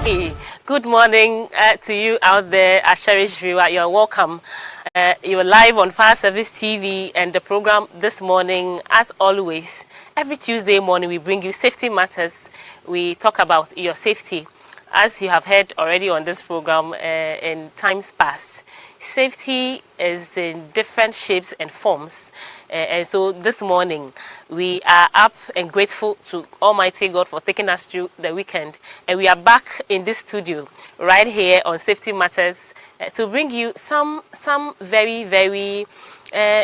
Hi, good morning to you out there, a cherished viewer. You're welcome. You're live on Fire Service TV, and the program this morning, as always, every Tuesday morning, we bring you safety matters. We talk about your safety. As you have heard already on this program in times past, safety is in different shapes and forms. And so this morning, we are up and grateful to Almighty God for taking us through the weekend. And we are back in this studio right here on Safety Matters to bring you some very, very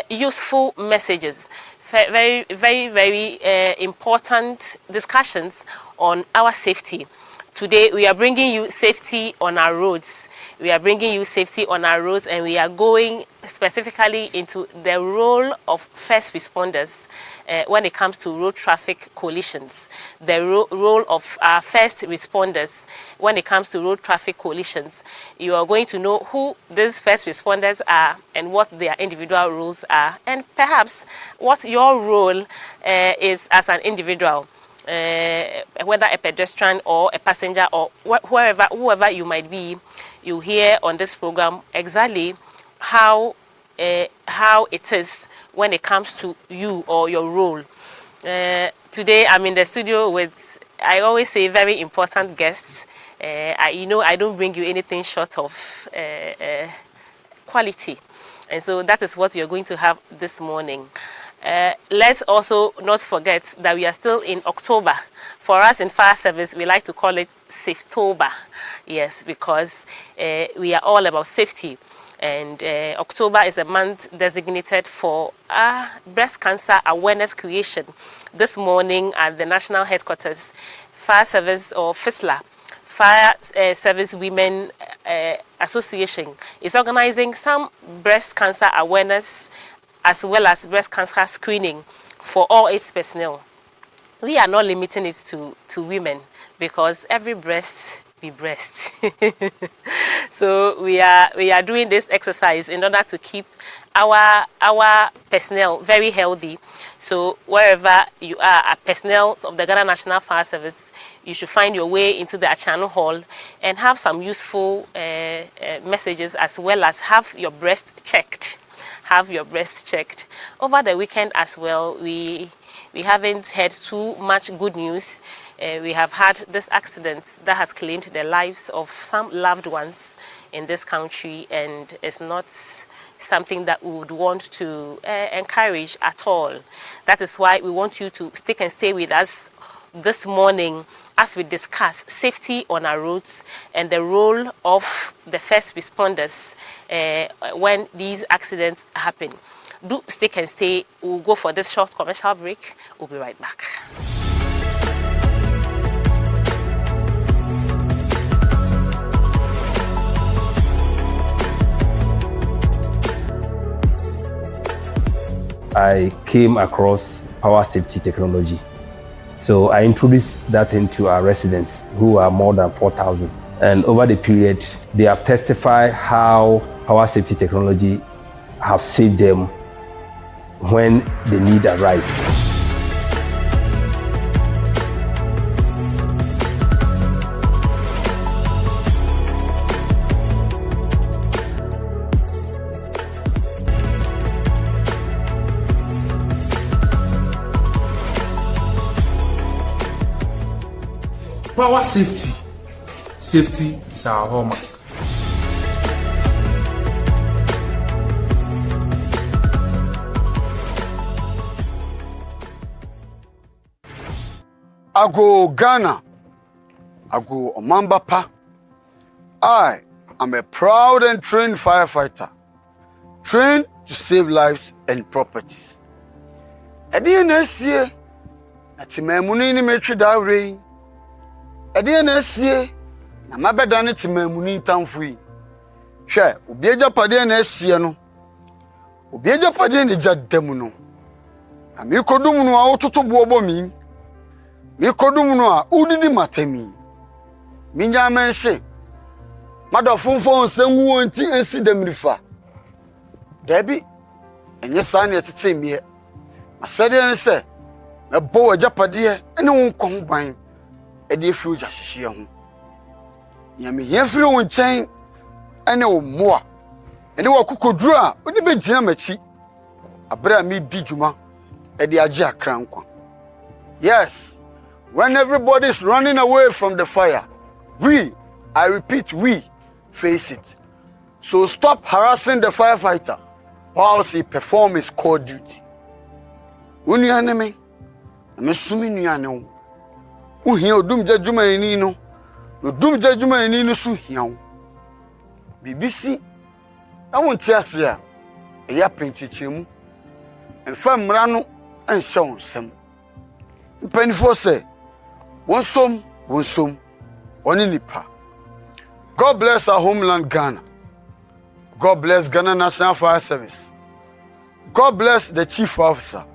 useful messages. Very, very, very important discussions on our safety. Today, we are bringing you safety on our roads. We are bringing you safety on our roads, and we are going specifically into the role of first responders when it comes to road traffic collisions. The role of our first responders when it comes to road traffic collisions. You are going to know who these first responders are and what their individual roles are, and perhaps what your role is as an individual. Whether a pedestrian or a passenger or whoever you might be, you hear on this program exactly how it is when it comes to you or your role. Today I'm in the studio with, I always say, very important guests. I don't bring you anything short of quality, and so that is what you're going to have this morning. Let's also not forget that we are still in October. For us in Fire Service, we like to call it Safetober. Yes, because we are all about safety. And October is a month designated for breast cancer awareness creation. This morning at the national headquarters, Fire Service or FISLA, Fire Service Women Association, is organizing some breast cancer awareness as well as breast cancer screening for all its personnel. We are not limiting it to women because every breast be breast. So we are doing this exercise in order to keep our personnel very healthy. So wherever you are, a personnel of the Ghana National Fire Service, you should find your way into the Achano Hall and have some useful messages, as well as have your breast checked. Have your breast checked. Over the weekend as well, we haven't heard too much good news. We have had this accident that has claimed the lives of some loved ones in this country, and it's not something that we would want to encourage at all. That is why we want you to stick and stay with us this morning as we discuss safety on our roads and the role of the first responders when these accidents happen. Do stick and stay. We'll go for this short commercial break. We'll be right back. I came across power safety technology. So I introduced that into our residents, who are more than 4,000. And over the period, they have testified how power safety technology have saved them when the need arises. Power safety. Safety is our hallmark. Ago Ghana, Ago Omambapa. I am a proud and trained firefighter, trained to save lives and properties. Ediyenesie, atimemuni ni metri dawre. Ediyenesie, na mabeda ni timemuni ntamfui. Hwe, obi ejapade na esie no. Obi ejapade ni jademu no. Na mi kodum no a ototo bobo mi. Mi kodum no a udidi matemi. Mi nyamense. Madafunfo nsenwu nti ensi demrifa. Debi enye sane etete miye. Masade ne se mebo ajapade ene won ko ban e de fi oja hihye ho. Nyame hia firi wo nkyɛn ene wo mmoa. Ene wo kokoduru a wo de begina machi. Abra mi di dwuma e de agye akra nkwa. Yes, when everybody is running away from the fire, I repeat, we face it. So stop harassing the firefighter whilst he performs his core duty. Unyaneme, I'm assuming you know. Uhio dum jajuma enino, no dum jajuma enino su hiao. BBC, I won't tell you, a yapping chichimu, and fam rano and show some. Penny say, one some, one nipa. God bless our homeland Ghana. God bless Ghana National Fire Service. God bless the chief officer.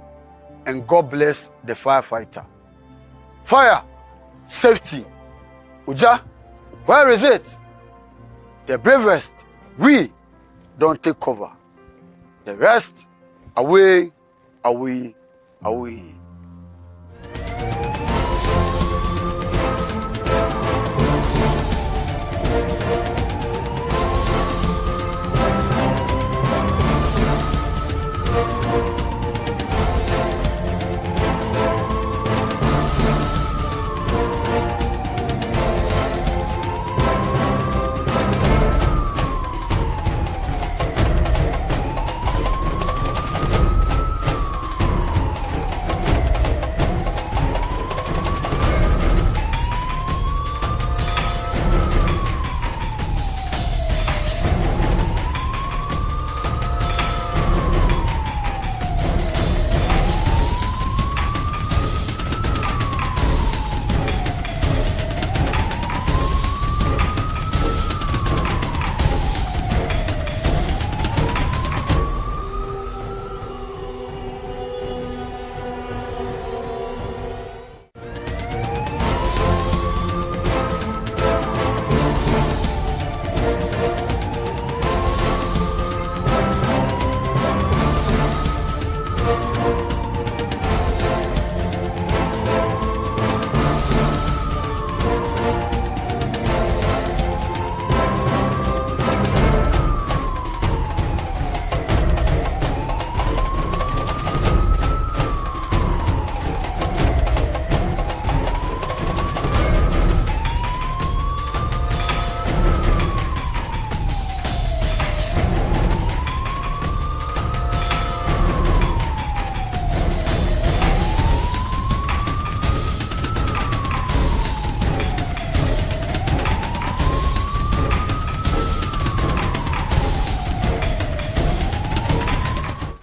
And God bless the firefighter. Fire, safety. Uja, where is it? The bravest, we don't take cover. The rest, away, away, away.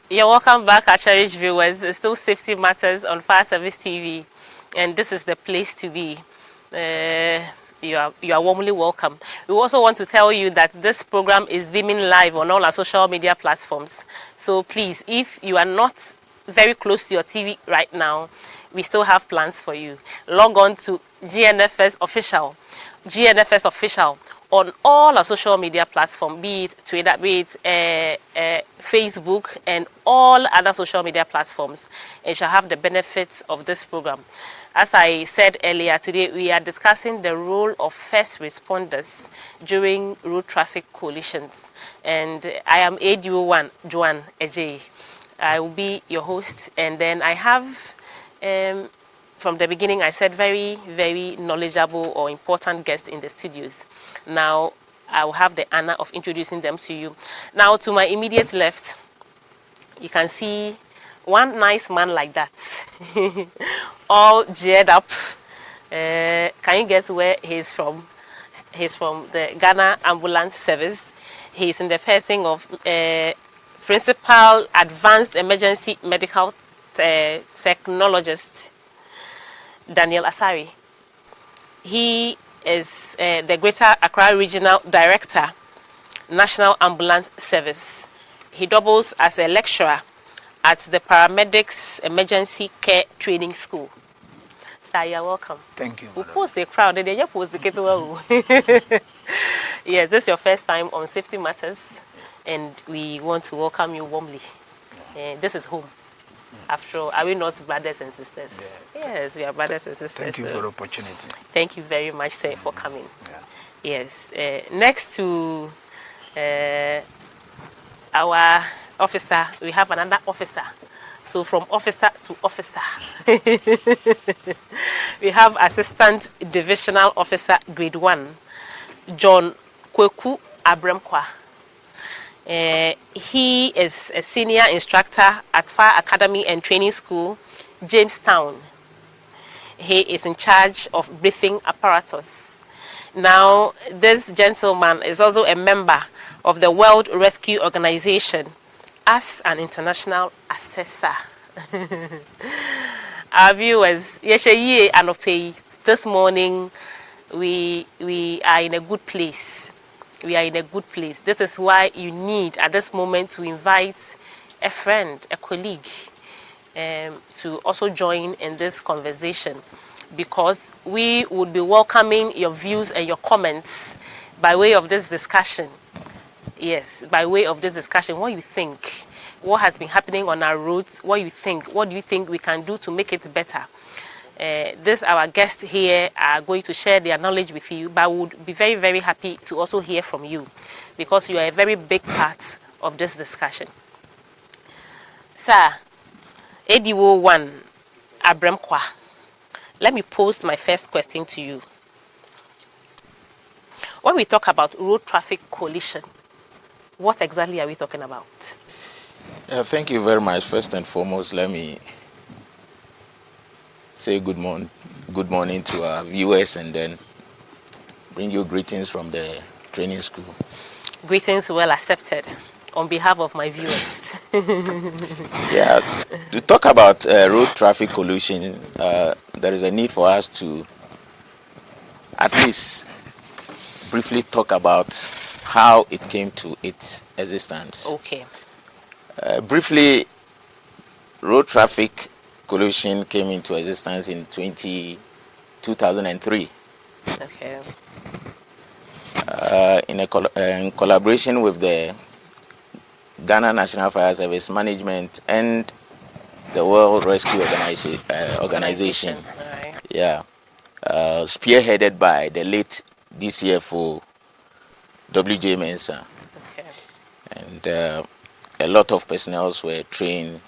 You're welcome back, our cherished viewers. It's still Safety Matters on Fire Service TV, and this is the place to be. You are warmly welcome. We also want to tell you that this program is beaming live on all our social media platforms. So please, if you are not very close to your TV right now, we still have plans for you. Log on to GNFS Official on all our social media platforms, be it Twitter, be it Facebook, and all other social media platforms, and you shall have the benefits of this program. As I said earlier, today we are discussing the role of first responders during road traffic collisions, and I am ADO1 Joan Ejay. I will be your host, and then I have from the beginning, I said very, very knowledgeable or important guests in the studios. Now, I will have the honor of introducing them to you. Now, to my immediate left, you can see one nice man like that, all geared up. Can you guess where he's from? He's from the Ghana Ambulance Service. He's in the person of Principal Advanced Emergency Medical Technologist, Daniel Asari. He is the Greater Accra Regional Director, National Ambulance Service. He doubles as a lecturer at the Paramedics Emergency Care Training School. Sir, you're welcome. Thank you. We post a crowd, and then you post the Yes, this is your first time on Safety Matters, and we want to welcome you warmly. This is home. After all, are we not brothers and sisters? Yeah. Yes, we are brothers and sisters. Thank you for the opportunity. Thank you very much, sir, for coming. Yeah. Yes. Next to our officer, we have another officer. So from officer to officer, we have Assistant Divisional Officer Grade 1, John Kweku Abremkwa. He is a senior instructor at Fire Academy and Training School, Jamestown. He is in charge of breathing apparatus. Now, this gentleman is also a member of the World Rescue Organization as an international assessor. Our viewers, this morning we are in a good place. We are in a good place. This is why you need at this moment to invite a friend, a colleague, to also join in this conversation, because we would be welcoming your views and your comments by way of this discussion. Yes, by way of this discussion, what you think, what has been happening on our roads, what do you think we can do to make it better? Our guests here are going to share their knowledge with you, but would be very, very happy to also hear from you, because you are a very big part of this discussion. Sir, ADO 1 Abremkwa, let me pose my first question to you. When we talk about road traffic collision, what exactly are we talking about? Thank you very much. First and foremost, let me say good morning to our viewers, and then bring you greetings from the training school. Greetings well accepted on behalf of my viewers. Yeah, to talk about road traffic collision, there is a need for us to at least briefly talk about how it came to its existence. Okay. Briefly, road traffic collision came into existence in 2003. Okay. In collaboration with the Ghana National Fire Service Management and the World Rescue Organization. Right. Yeah. Spearheaded by the late DCFO W.J. Mensah. Okay. And a lot of personnel were trained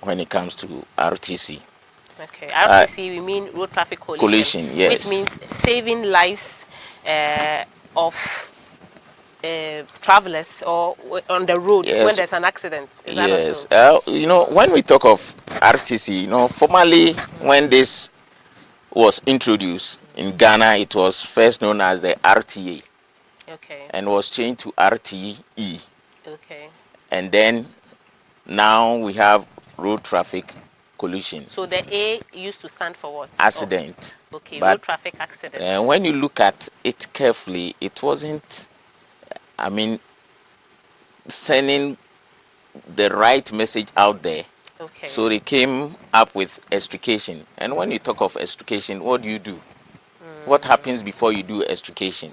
when it comes to RTC. Okay, RTC, we mean road traffic collision. Yes. Which means saving lives of travelers or on the road when there's an accident. Is that also? When we talk of RTC, formally when this was introduced in Ghana, it was first known as the RTA. Okay. And was changed to RTE. Okay. And then now we have road traffic collision. So the A used to stand for what? Accident. Oh. Okay, road traffic accident. When you look at it carefully, it wasn't, sending the right message out there. Okay. So they came up with extrication. And when you talk of extrication, what do you do? What happens before you do extrication?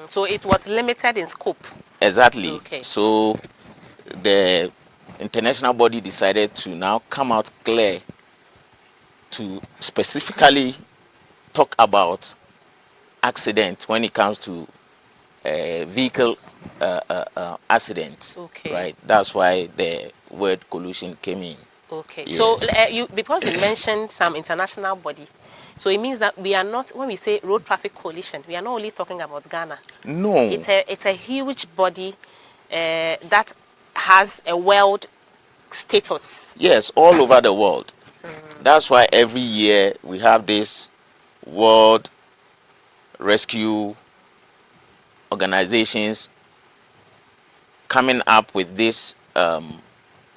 So it was limited in scope. Exactly. Okay. So the international body decided to now come out clear to specifically talk about accident when it comes to vehicle accidents. Okay. Right. That's why the word collision came in. Okay. Yes. So because you mentioned some international body, so it means that we are not, when we say road traffic collision, we are not only talking about Ghana. No. It's a huge body that has a world status. Yes, all over the world. That's why every year we have this World Rescue Organizations coming up with these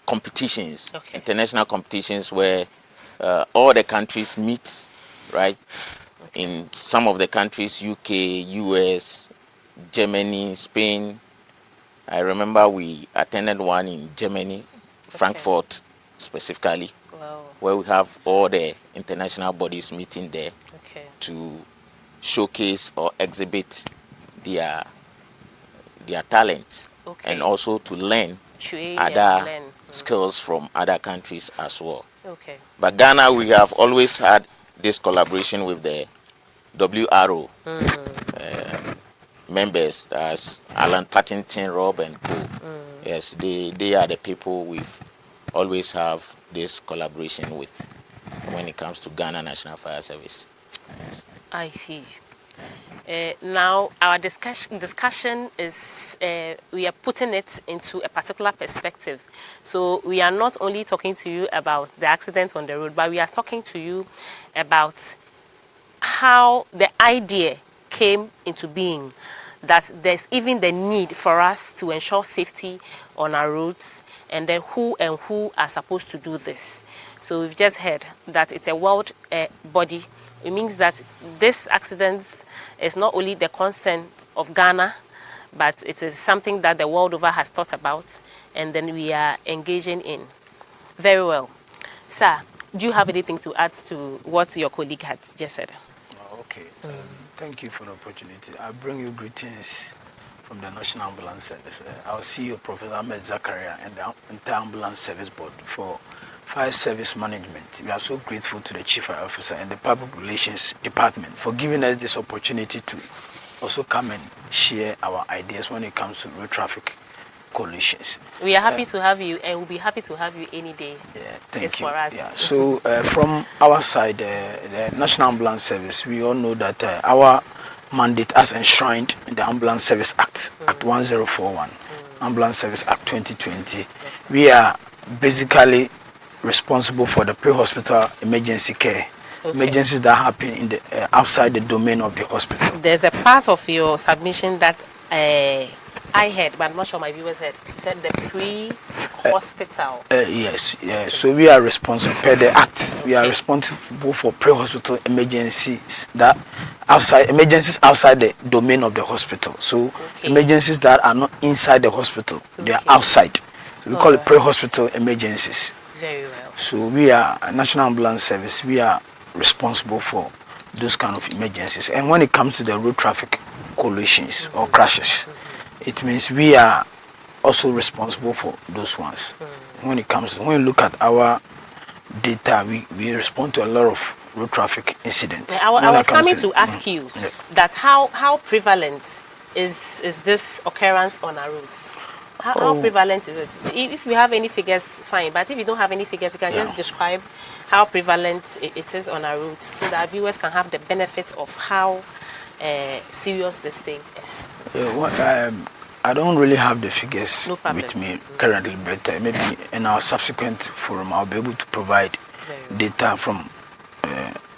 competitions, okay. International competitions where all the countries meet, right? Okay. In some of the countries, UK, US, Germany, Spain. I remember we attended one in Germany, Frankfurt specifically, wow. where we have all the international bodies meeting there to showcase or exhibit their talent, and also to learn train other and learn. skills from other countries as well. Okay. But Ghana, we have always had this collaboration with the WRO members, as Alan Partington, Rob, and Co. Yes, they are the people we've always have this collaboration with when it comes to Ghana National Fire Service. Yes. I see. Now, our discussion is, we are putting it into a particular perspective. So we are not only talking to you about the accident on the road, but we are talking to you about how the idea came into being, that there's even the need for us to ensure safety on our roads, and then who are supposed to do this. So we've just heard that it's a world body. It means that this accident is not only the concern of Ghana, but it is something that the world over has thought about, and then we are engaging in. Very well. Sir, do you have anything to add to what your colleague had just said? Okay. Thank you for the opportunity. I bring you greetings from the National Ambulance Service. Our CEO, Professor Ahmed Zakaria, and the entire Ambulance Service Board for Fire Service Management. We are so grateful to the Chief Fire Officer and the Public Relations Department for giving us this opportunity to also come and share our ideas when it comes to road traffic collisions. We are happy to have you, and we'll be happy to have you any day. Yeah, thank you. For us. Yeah. So from our side, the National Ambulance Service, we all know that our mandate as enshrined in the Ambulance Service Act, Act 1041, Ambulance Service Act 2020, we are basically responsible for the pre-hospital emergency care. Okay. Emergencies that happen in the outside the domain of the hospital. There's a part of your submission that I heard, but I'm not sure my viewers heard. You said the pre-hospital. Yes. So we are responsible per the Act. Okay. We are responsible for pre-hospital emergencies that emergencies outside the domain of the hospital. So emergencies that are not inside the hospital, they are outside. So we call it pre-hospital emergencies. Very well. So we are a National Ambulance Service. We are responsible for those kind of emergencies. And when it comes to the road traffic collisions or crashes, it means we are also responsible for those ones. When you look at our data, we respond to a lot of road traffic incidents. I was coming to ask you that how prevalent is this occurrence on our roads? How prevalent is it? If you have any figures, fine. But if you don't have any figures, you can just describe how prevalent it is on our roads, so that our viewers can have the benefit of how serious this thing is. I don't really have the figures with me currently, but maybe in our subsequent forum I'll be able to provide data from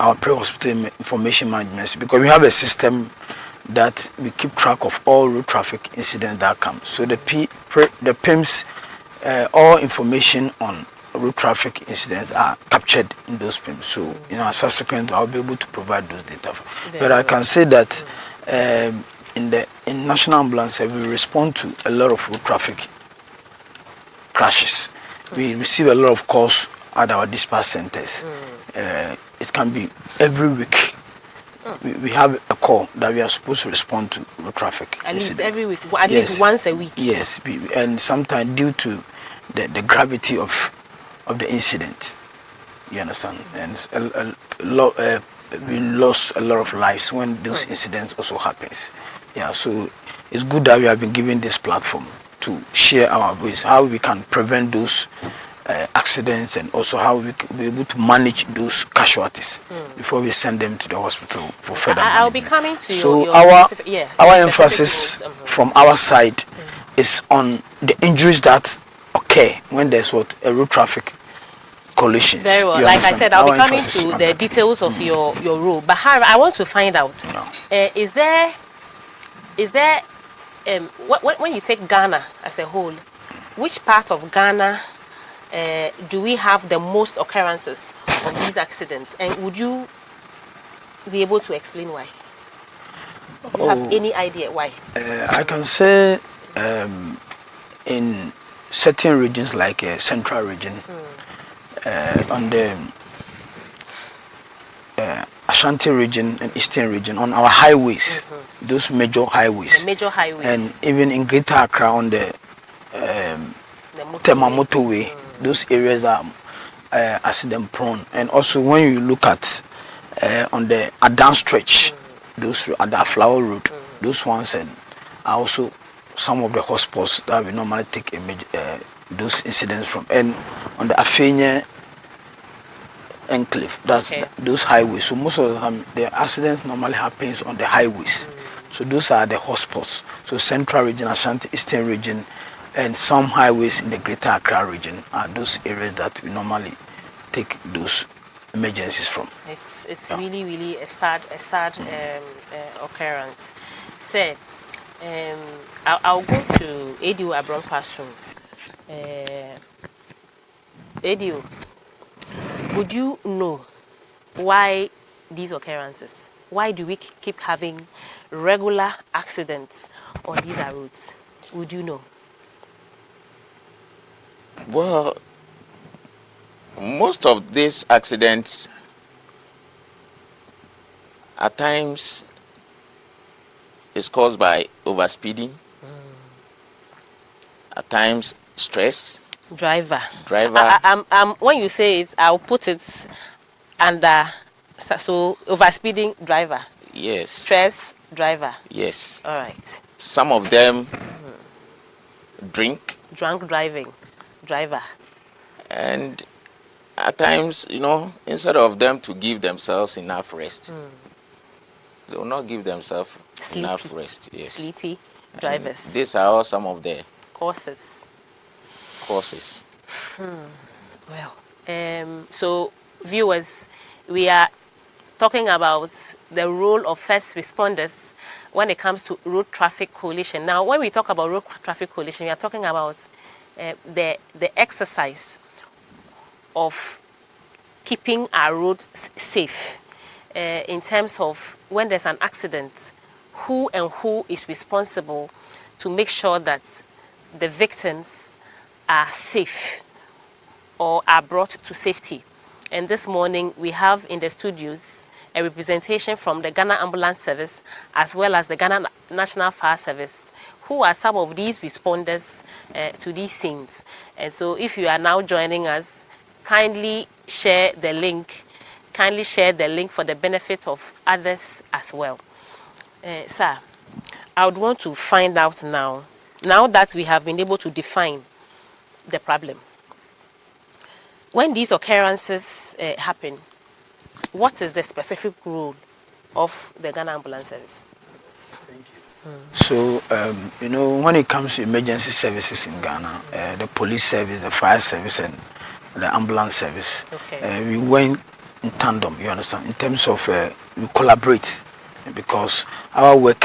our pre-hospital information management, because we have a system that we keep track of all road traffic incidents that come. So the PIMS, all information on road traffic incidents are captured in those PIMS. So in our subsequent, I'll be able to provide those data. But I can say that in National Ambulance, we respond to a lot of road traffic crashes. We receive a lot of calls at our dispatch centers. It can be every week. We have a call that we are supposed to respond to road traffic at incidents. Least every week, at least once a week. Yes, and sometimes due to the gravity of the incident, you understand, and we lost a lot of lives when those incidents also happens. Yeah, so it's good that we have been given this platform to share our voice, how we can prevent those accidents, and also how we can be able to manage those casualties before we send them to the hospital for further management. I'll be coming to so your our emphasis from our side is on the injuries that occur when there's a road traffic collisions. Very well. Like I said, I'll be coming to the details of your role. But I want to find out, is there when you take Ghana as a whole, which part of Ghana do we have the most occurrences of these accidents? And would you be able to explain why? Do you have any idea why? I can say in certain regions like Central region, on the Ashanti region and Eastern region, on our highways, those major highways. The major highways. And even in Greater Accra on the Tema motorway. Those areas are accident prone. And also when you look at on the Adan stretch, those at the Flower Road, those ones and are also some of the hotspots that we normally take those incidents from. And on the Afenya enclave, that's those highways. So most of the time the accidents normally happens on the highways. So those are the hotspots. So Central Region, Ashanti Eastern Region, and some highways in the Greater Accra region are those areas that we normally take those emergencies from. It's really a sad occurrence. Say, I'll go to Edio Abron classroom. Edio, would you know why these occurrences? Why do we keep having regular accidents on these roads? Would you know? Well, most of these accidents at times is caused by overspeeding. At times stress. Driver. When you say it, I'll put it under so overspeeding driver. Yes. Stress driver. Yes. All right. Some of them drink. Drunk driving driver. And at times, instead of them to give themselves enough rest, they will not give themselves enough rest. Yes. Sleepy drivers. And these are all some of the causes. Well, so viewers, we are talking about the role of first responders when it comes to road traffic coalition. Now, when we talk about road traffic coalition, we are talking about the exercise of keeping our roads safe in terms of when there's an accident, who is responsible to make sure that the victims are safe or are brought to safety. And this morning we have in the studios a representation from the Ghana Ambulance Service as well as the Ghana National Fire Service, who are some of these responders to these scenes. And so if you are now joining us, kindly share the link for the benefit of others as well. Sir, I would want to find out now that we have been able to define the problem. When these occurrences happen, what is the specific role of the Ghana Ambulance Service? Thank you. So, when it comes to emergency services in Ghana, the police service, the fire service, and the ambulance service, we went in tandem, you understand, in terms of we collaborate, because our work,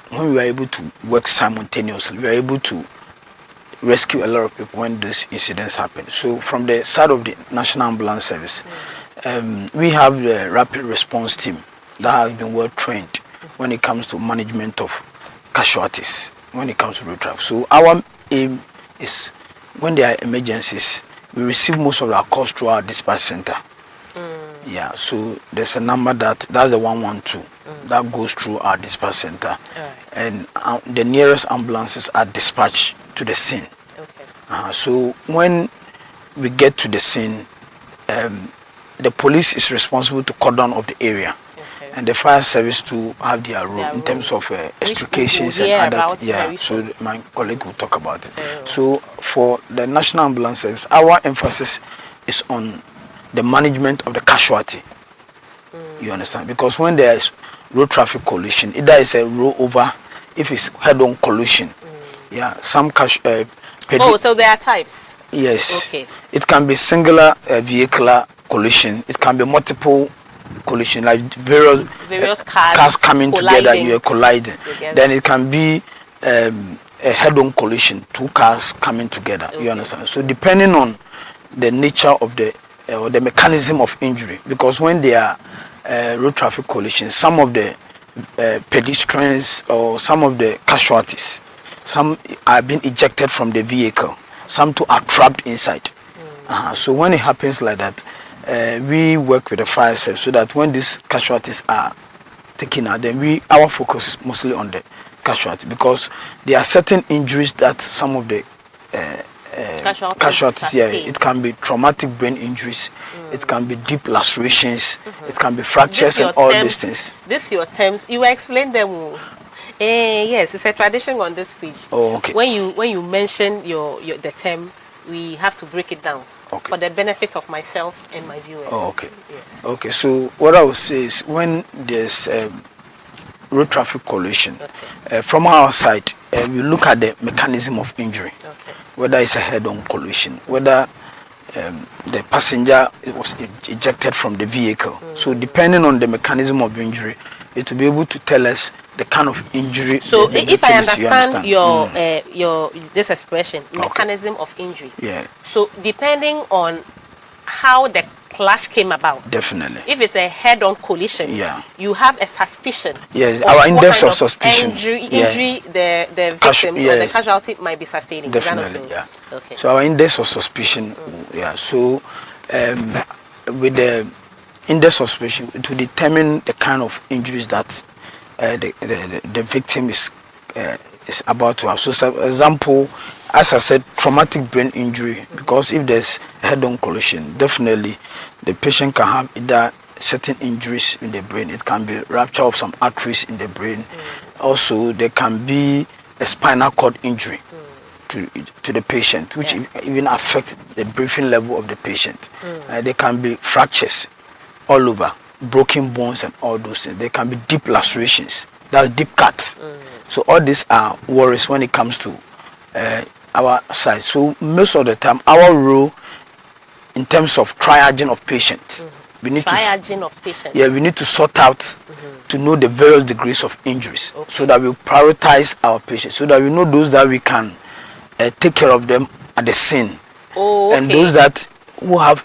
when we are able to work simultaneously, we are able to rescue a lot of people when these incidents happen. So from the side of the National Ambulance Service, we have the rapid response team that has been well trained when it comes to management of casualties, when it comes to road traffic. So our aim is when there are emergencies, we receive most of our calls through our dispatch center. Yeah, so there's a number that's the 112 that goes through our dispatch center, and the nearest ambulances are dispatched to the scene. So when we get to the scene, the police is responsible to cordon off the area, and the fire service to have their role in terms of extrications and other. Yeah, so my colleague will talk about it. So for the National Ambulance Service, our emphasis is on the management of the casualty. You understand? Because when there is road traffic collision, either it's a rollover, if it's head-on collision, some so there are types. Yes. Okay. It can be singular vehicular collision. It can be multiple collision, like various cars coming together. You are colliding. Then it can be a head-on collision, two cars coming together. You understand? So depending on the nature of the or the mechanism of injury, because when there are road traffic collisions, some of the pedestrians or some of the casualties, some are being ejected from the vehicle, some too are trapped inside. So when it happens like that, we work with the fire service so that when these casualties are taken out, then our focus is mostly on the casualty, because there are certain injuries that some of the casualties. Yeah, it can be traumatic brain injuries, it can be deep lacerations, it can be fractures and all these things. These your terms. You explain them. Yes, it's a tradition on this speech. Oh, okay. When you mention the term, we have to break it down for the benefit of myself and my viewers. Oh, okay. Yes. Okay. So what I would say is when there's road traffic collision, from our side, we look at the mechanism of injury, whether it's a head-on collision, whether the passenger was ejected from the vehicle. So depending on the mechanism of injury, it will be able to tell us the kind of injury. So if I understand your this expression, mechanism of injury. Yeah. So depending on how the clash came about. Definitely. If it's a head-on collision, you have a suspicion. Yes, our index of suspicion. Injury the victims or the casualty might be sustaining. Definitely, yeah. Okay. So our index of suspicion, So with the index of suspicion, to determine the kind of injuries that the victim is about to have. So, for example, as I said, traumatic brain injury, because if there's head-on collision, definitely the patient can have either certain injuries in the brain. It can be rupture of some arteries in the brain. Also, there can be a spinal cord injury to the patient, which even affect the breathing level of the patient. There can be fractures all over, broken bones and all those things. There can be deep lacerations, that's deep cuts. So all these are worries when it comes to our side. So most of the time, our role in terms of triaging of patients, we need we need to sort out to know the various degrees of injuries, so that we prioritize our patients, so that we know those that we can take care of them at the scene, and those that who have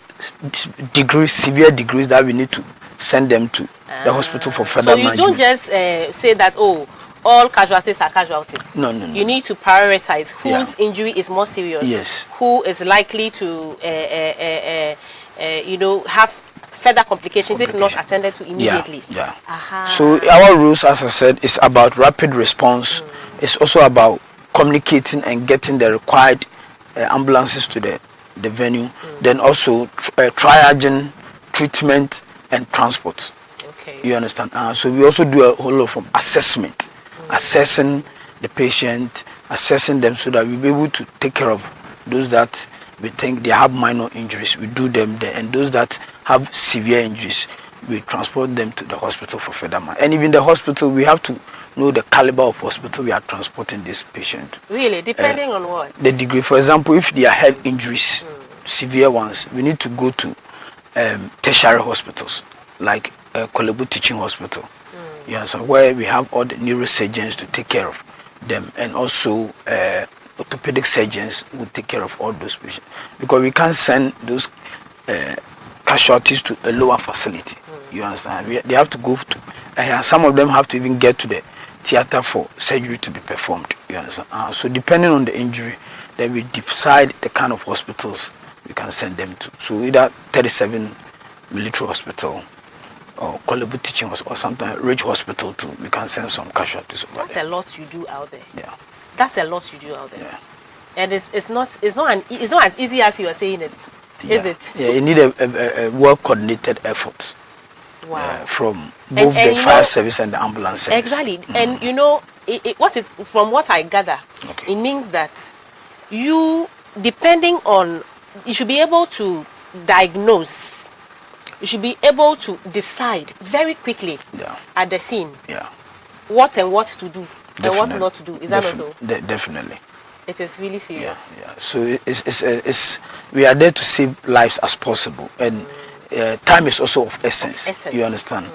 severe degrees that we need to send them to the hospital for further management. So you don't just say that all casualties are casualties. No. You need to prioritize whose injury is more serious. Yes. Who is likely to have further complications if not attended to immediately. Yeah. So our rules, as I said, is about rapid response. It's also about communicating and getting the required ambulances to the venue. Then also triaging, treatment and transport. Okay. You understand? So we also do a whole lot from assessment, assessing the patient, assessing them, so that we'll be able to take care of those that we think they have minor injuries. We do them there, and those that have severe injuries, we transport them to the hospital for further management. And even the hospital, we have to know the caliber of hospital we are transporting this patient. Really, depending on what? The degree. For example, if they are head injuries, severe ones, we need to go to tertiary hospitals like Korle Bu Teaching Hospital. You understand, where we have all the neurosurgeons to take care of them, and also orthopedic surgeons will take care of all those patients, because we can't send those casualties to a lower facility. You understand? They have to go to, some of them have to even get to the theater for surgery to be performed. You understand? So depending on the injury, then we decide the kind of hospitals we can send them to. So either 37 military hospital, or Korle Bu Teaching Hospital, or sometimes Ridge Hospital too. We can send some casualties over That's there. a lot you do out there. Yeah. That's a lot you do out there. Yeah. And it's not as easy as you are saying it, is it? Yeah, you need a well-coordinated effort. Wow. From both the fire service and the ambulance service. Exactly. And from what I gather, it means that you should be able to diagnose. You should be able to decide very quickly at the scene what to do and what not to do. Is that also? Definitely. It is really serious. Yeah. So it's we are there to save lives as possible, and time is also of essence. You understand?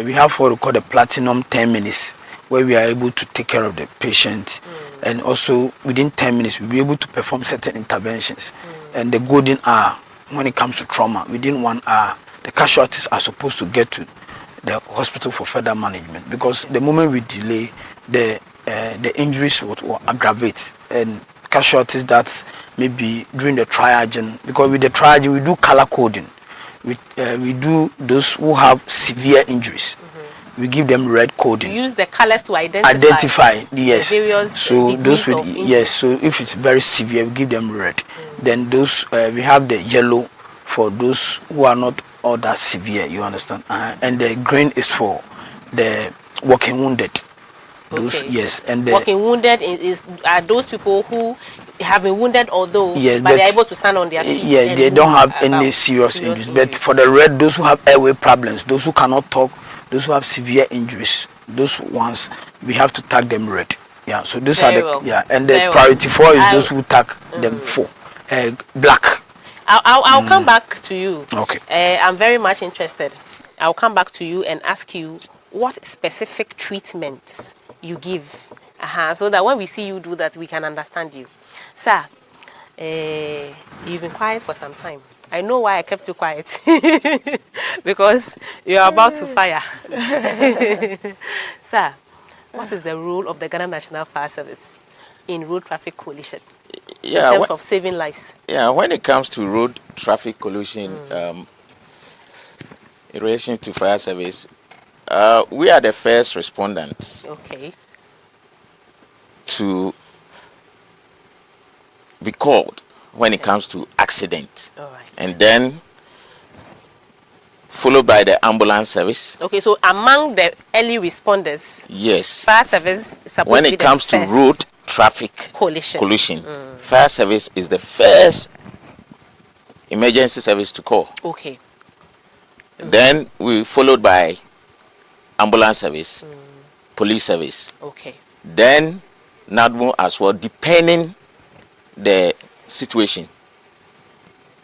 We have what we call the platinum 10 minutes, where we are able to take care of the patient, and also within 10 minutes we'll be able to perform certain interventions. And the golden hour, when it comes to trauma, within 1 hour, the casualties are supposed to get to the hospital for further management, because the moment we delay, the injuries will aggravate, and casualties that maybe during the triaging, because with the triaging we do color coding. We do those who have severe injuries, we give them red coding. You use the colors to identify yes. various so those with yes. So if it's very severe, we give them red. Then those we have the yellow for those who are not all that severe. You understand? And the green is for the walking wounded. Those yes, and the walking wounded are those people who have been wounded although yes, but they're able to stand on their feet. Yeah, they don't have any serious injuries. But for the red, those who have airway problems, those who cannot talk, those who have severe injuries, those ones we have to tag them red. Yeah, so these are the and the priority 4 is those who tag them for black. I'll come back to you. Okay. I'm very much interested. I'll come back to you and ask you what specific treatments you give, so that when we see you do that, we can understand you. Sir, you've been quiet for some time. I know why I kept you quiet. Because you're about to fire. Sir, what is the role of the Ghana National Fire Service in Road Traffic Coalition in terms of saving lives? Yeah, when it comes to road traffic coalition, in relation to fire service, we are the first respondents to be called when it comes to accident. All right. And then followed by the ambulance service. Okay, so among the early responders, yes, fire service is supposed when to be it comes to road traffic coalition, fire service is the first emergency service to call. Okay. Then we followed by ambulance service, police service. Okay. Then NADMO as well, depending the situation.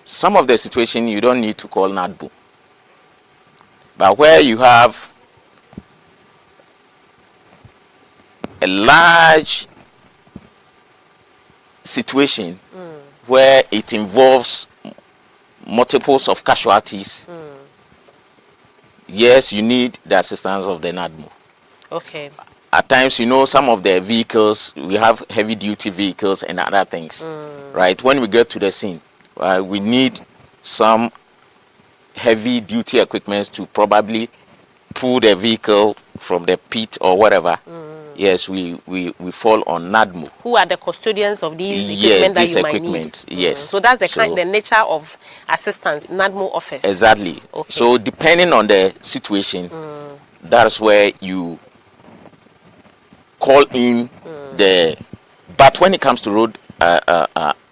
Some of the situation you don't need to call NADMO. But where you have a large situation where it involves multiples of casualties, yes, you need the assistance of the NADMO. Okay. At times, you know, some of the vehicles, we have heavy duty vehicles and other things, right? When we get to the scene, we need some heavy duty equipment to probably pull the vehicle from the pit or whatever. Yes, we fall on NADMO. Who are the custodians of these equipment that you might need? Yes. So that's the nature of assistance, NADMO offers. Exactly. Okay. So depending on the situation, that's where you call in the. But when it comes to road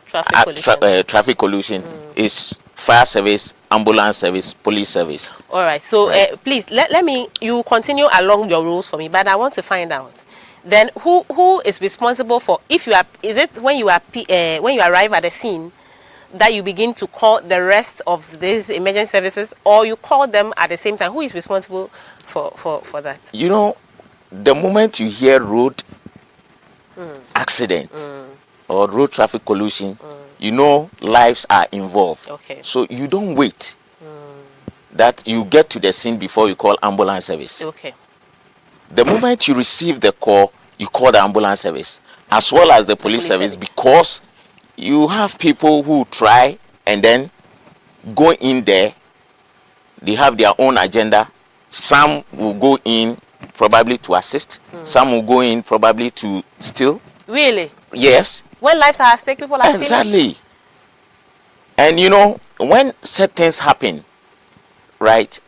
traffic collision, is fire service, ambulance service, police service. All right. So please let me. You continue along your rules for me, but I want to find out. Then who is responsible for, if you are, is it when you are when you arrive at the scene that you begin to call the rest of these emergency services, or you call them at the same time? Who is responsible for that? You know, the moment you hear road accident or road traffic collision, you know lives are involved. Okay. So you don't wait that you get to the scene before you call ambulance service. Okay. The moment you receive the call, you call the ambulance service as well as the police service, because you have people who try and then go in there. They have their own agenda. Some will go in probably to assist. Some will go in probably to steal. Really? Yes. When lives are at stake, people are stealing. Exactly. And you know, when certain things happen, right?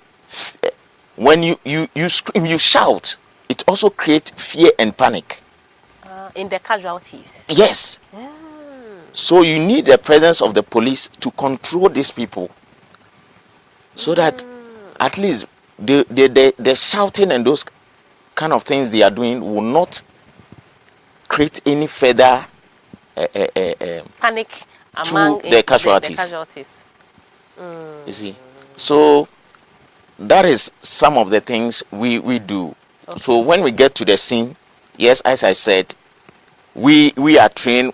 When you scream, you shout, it also creates fear and panic. In the casualties. Yes. So you need the presence of the police to control these people, so that at least the shouting and those kind of things they are doing will not create any further panic among the casualties. You see, so that is some of the things we do. Okay. So when we get to the scene, yes, as I said, we are trained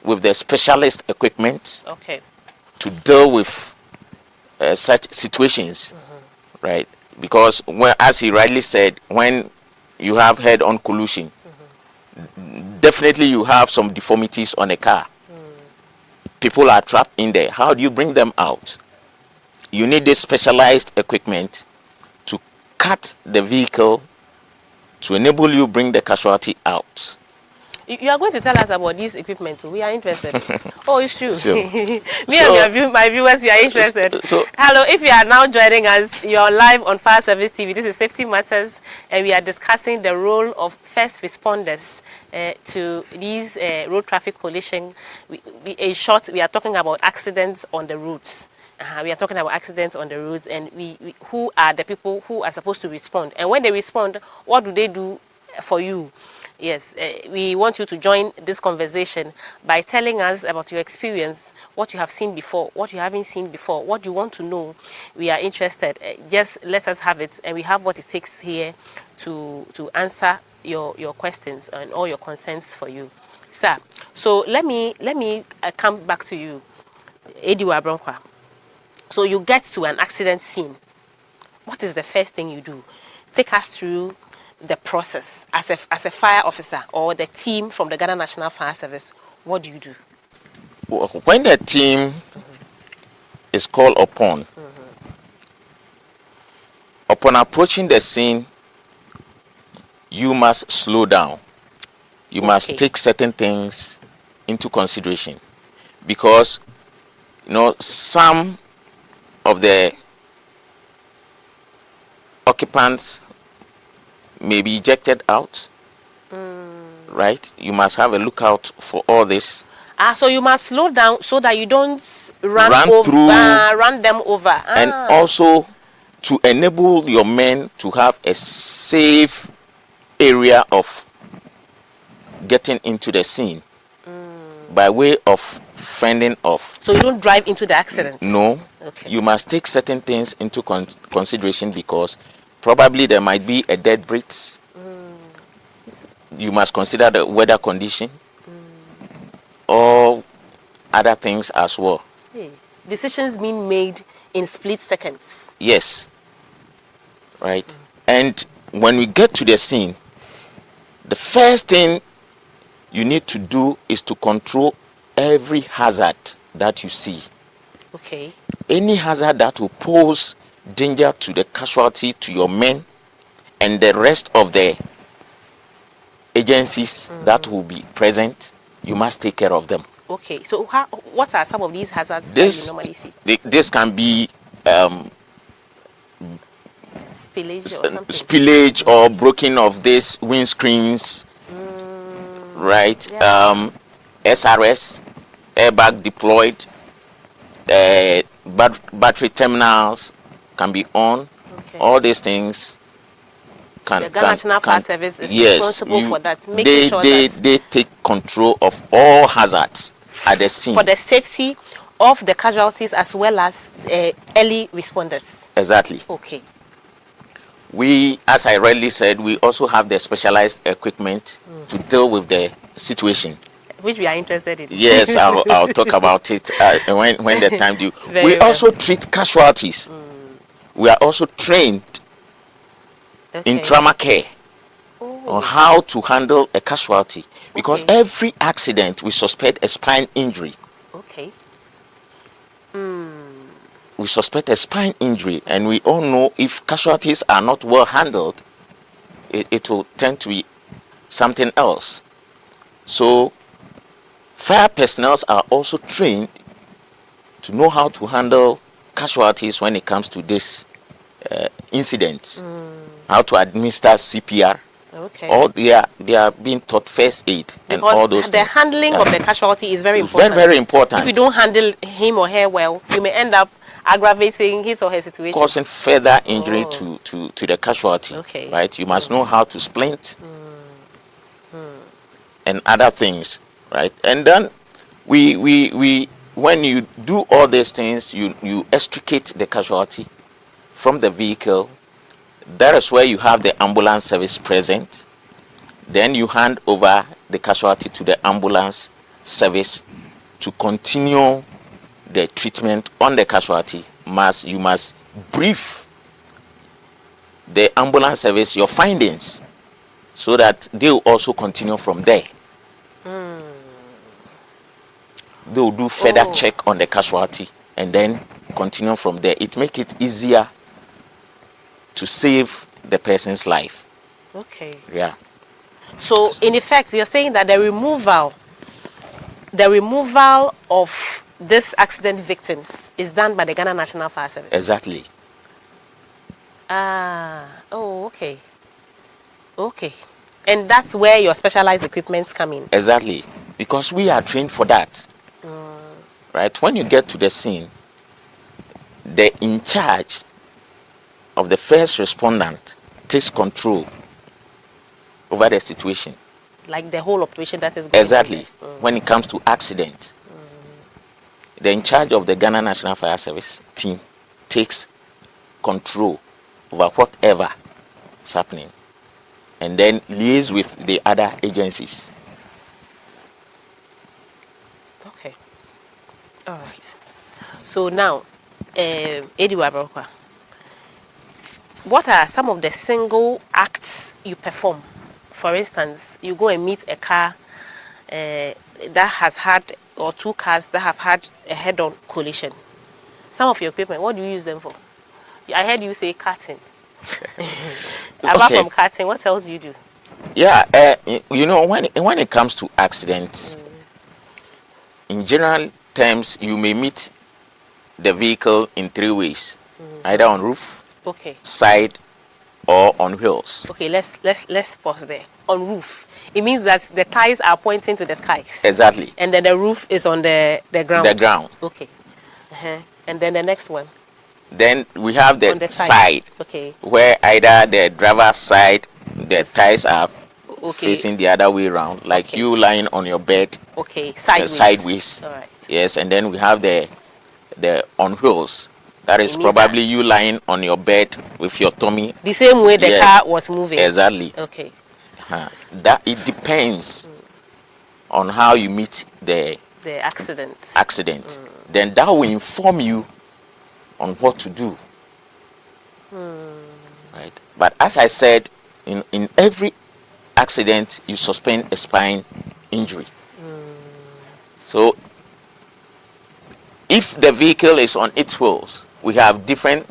with the specialist equipment to deal with such situations, right? Because when, as he rightly said, when you have head-on collision, definitely you have some deformities on a car. People are trapped in there. How do you bring them out? You need this specialized equipment to cut the vehicle to enable you bring the casualty out. You are going to tell us about this equipment. We are interested. Oh, it's true. So, And my viewers, we are interested. So, hello, if you are now joining us, you are live on Fire Service TV. This is Safety Matters, and we are discussing the role of first responders to these road traffic collision. In short, we are talking about accidents on the roads. We are talking about accidents on the roads, and who are the people who are supposed to respond. And when they respond, what do they do for you? Yes, we want you to join this conversation by telling us about your experience, what you have seen before, what you haven't seen before, what you want to know. We are interested. Just let us have it, and we have what it takes here to answer your questions and all your concerns for you, sir. So let me come back to you, Ediwa Bronkwa. So you get to an accident scene. What is the first thing you do? Take us through the process as a fire officer or the team from the Ghana National Fire Service. What do you do? When the team is called upon, upon approaching the scene, you must slow down. You must take certain things into consideration, because some of the occupants may be ejected out, right? You must have a lookout for all this. So you must slow down so that you don't run them over. And also to enable your men to have a safe area of getting into the scene by way of fending off. So you don't drive into the accident? No. Okay. You must take certain things into consideration, because probably there might be a dead bridge. You must consider the weather condition, or other things as well. Hey. Decisions being made in split seconds. Yes. Right. And when we get to the scene, the first thing you need to do is to control every hazard that you see. Okay. Any hazard that will pose danger to the casualty, to your men, and the rest of the agencies that will be present, you must take care of them. Okay, so what are some of these hazards that you normally see? This can be spillage or something. Spillage or breaking of these windscreens, right? Yeah. SRS, airbag deployed, battery terminals can be on. Okay. All these things the Ghana National Fire Service is responsible for that, making sure that they take control of all hazards at the scene for the safety of the casualties as well as early responders. Exactly. Okay. We, as I rightly said, we also have the specialized equipment to deal with the situation, which we are interested in. Yes, I'll talk about it when the time due. We also treat casualties. We are also trained in trauma care on how to handle a casualty, because every accident we suspect a spine injury. Okay. We suspect a spine injury, and we all know if casualties are not well handled, it will tend to be something else. So fire personnel are also trained to know how to handle casualties when it comes to this incident, how to administer CPR. Okay. Or they are being taught first aid and all those things. The handling of the casualty is very important. Very, very important. If you don't handle him or her well, you may end up aggravating his or her situation, causing further injury to the casualty. Okay. Right? You must know how to splint and other things, right? And then we when you do all these things, you extricate the casualty from the vehicle. That is where you have the ambulance service present. Then you hand over the casualty to the ambulance service to continue the treatment on the casualty. You must brief the ambulance service your findings so that they will also continue from there. They will do further check on the casualty and then continue from there. It makes it easier to save the person's life. Okay. Yeah. So in effect, you're saying that the removal of this accident victims is done by the Ghana National Fire Service. Exactly. Oh, okay. Okay. And that's where your specialized equipments come in. Exactly. Because we are trained for that. Right? When you get to the scene, the in charge of the first respondent takes control over the situation. Like the whole operation that is going Exactly. on. When it comes to accident, the in charge of the Ghana National Fire Service team takes control over whatever is happening and then liaise with the other agencies. Okay. All right. So now, Eddie Wabrokwa, what are some of the single acts you perform? For instance, you go and meet a car that has had, or two cars that have had a head-on collision. Some of your equipment, what do you use them for? I heard you say cutting. Apart from cutting, what else do you do? Yeah, you know, when it comes to accidents, in general terms, you may meet the vehicle in three ways, either on roof, Okay. side, or on wheels. Okay, let's pause there. On roof, it means that the tires are pointing to the skies. Exactly. And then the roof is on the ground. The ground. Okay. And then the next one. Then we have On the the side. side, Okay. where either the driver's side, the tires are Okay. facing the other way around, like Okay. you lying on your bed, Okay. Sideways. sideways. All right. Yes, and then we have the on wheels. That is It means probably you lying on your bed with your tummy. The same way the Yes. car was moving. Exactly. Okay. That it depends on how you meet the The accident. accident. Then that will inform you on what to do. Right. But as I said, in every accident you suspend a spine injury. So if the vehicle is on its wheels, we have different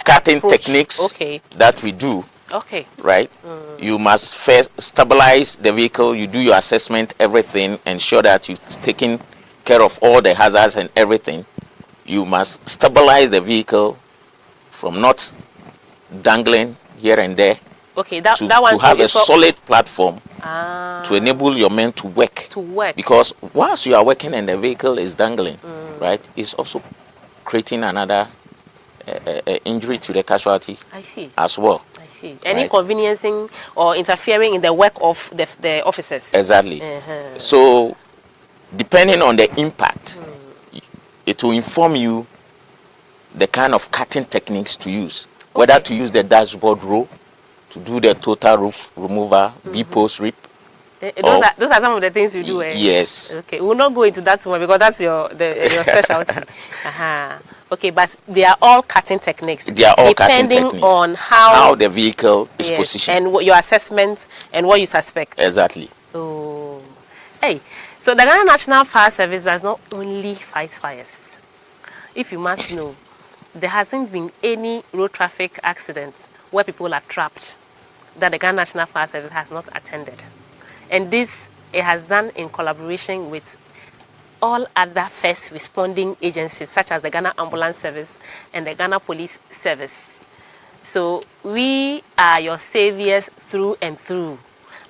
cutting approach. techniques Okay. that we do. Okay. Right? You must first stabilize the vehicle, you do your assessment, everything, ensure that you've taken care of all the hazards and everything. You must stabilize the vehicle from not dangling here and there. Okay. That To one have too a is for- solid platform to enable your men to work. to work. Because once you are working and the vehicle is dangling, right, it's also creating another injury to the casualty I see. as well. I see. Any Right. inconveniencing or interfering in the work of the officers. Exactly. So, depending on the impact, it will inform you the kind of cutting techniques to use. Whether to use the dashboard row, to do the total roof removal, B-post rip. Those are some of the things you do. Yes. Okay, we will not go into that one because that's your specialty. Okay, but they are all cutting techniques. They are all cutting depending techniques. on how the vehicle is yes, positioned. and what your assessment and what you suspect. Exactly. Oh, hey. So the Ghana National Fire Service does not only fight fires. If you must know, there hasn't been any road traffic accidents where people are trapped that the Ghana National Fire Service has not attended. And this it has done in collaboration with all other first responding agencies such as the Ghana Ambulance Service and the Ghana Police Service. So we are your saviors through and through.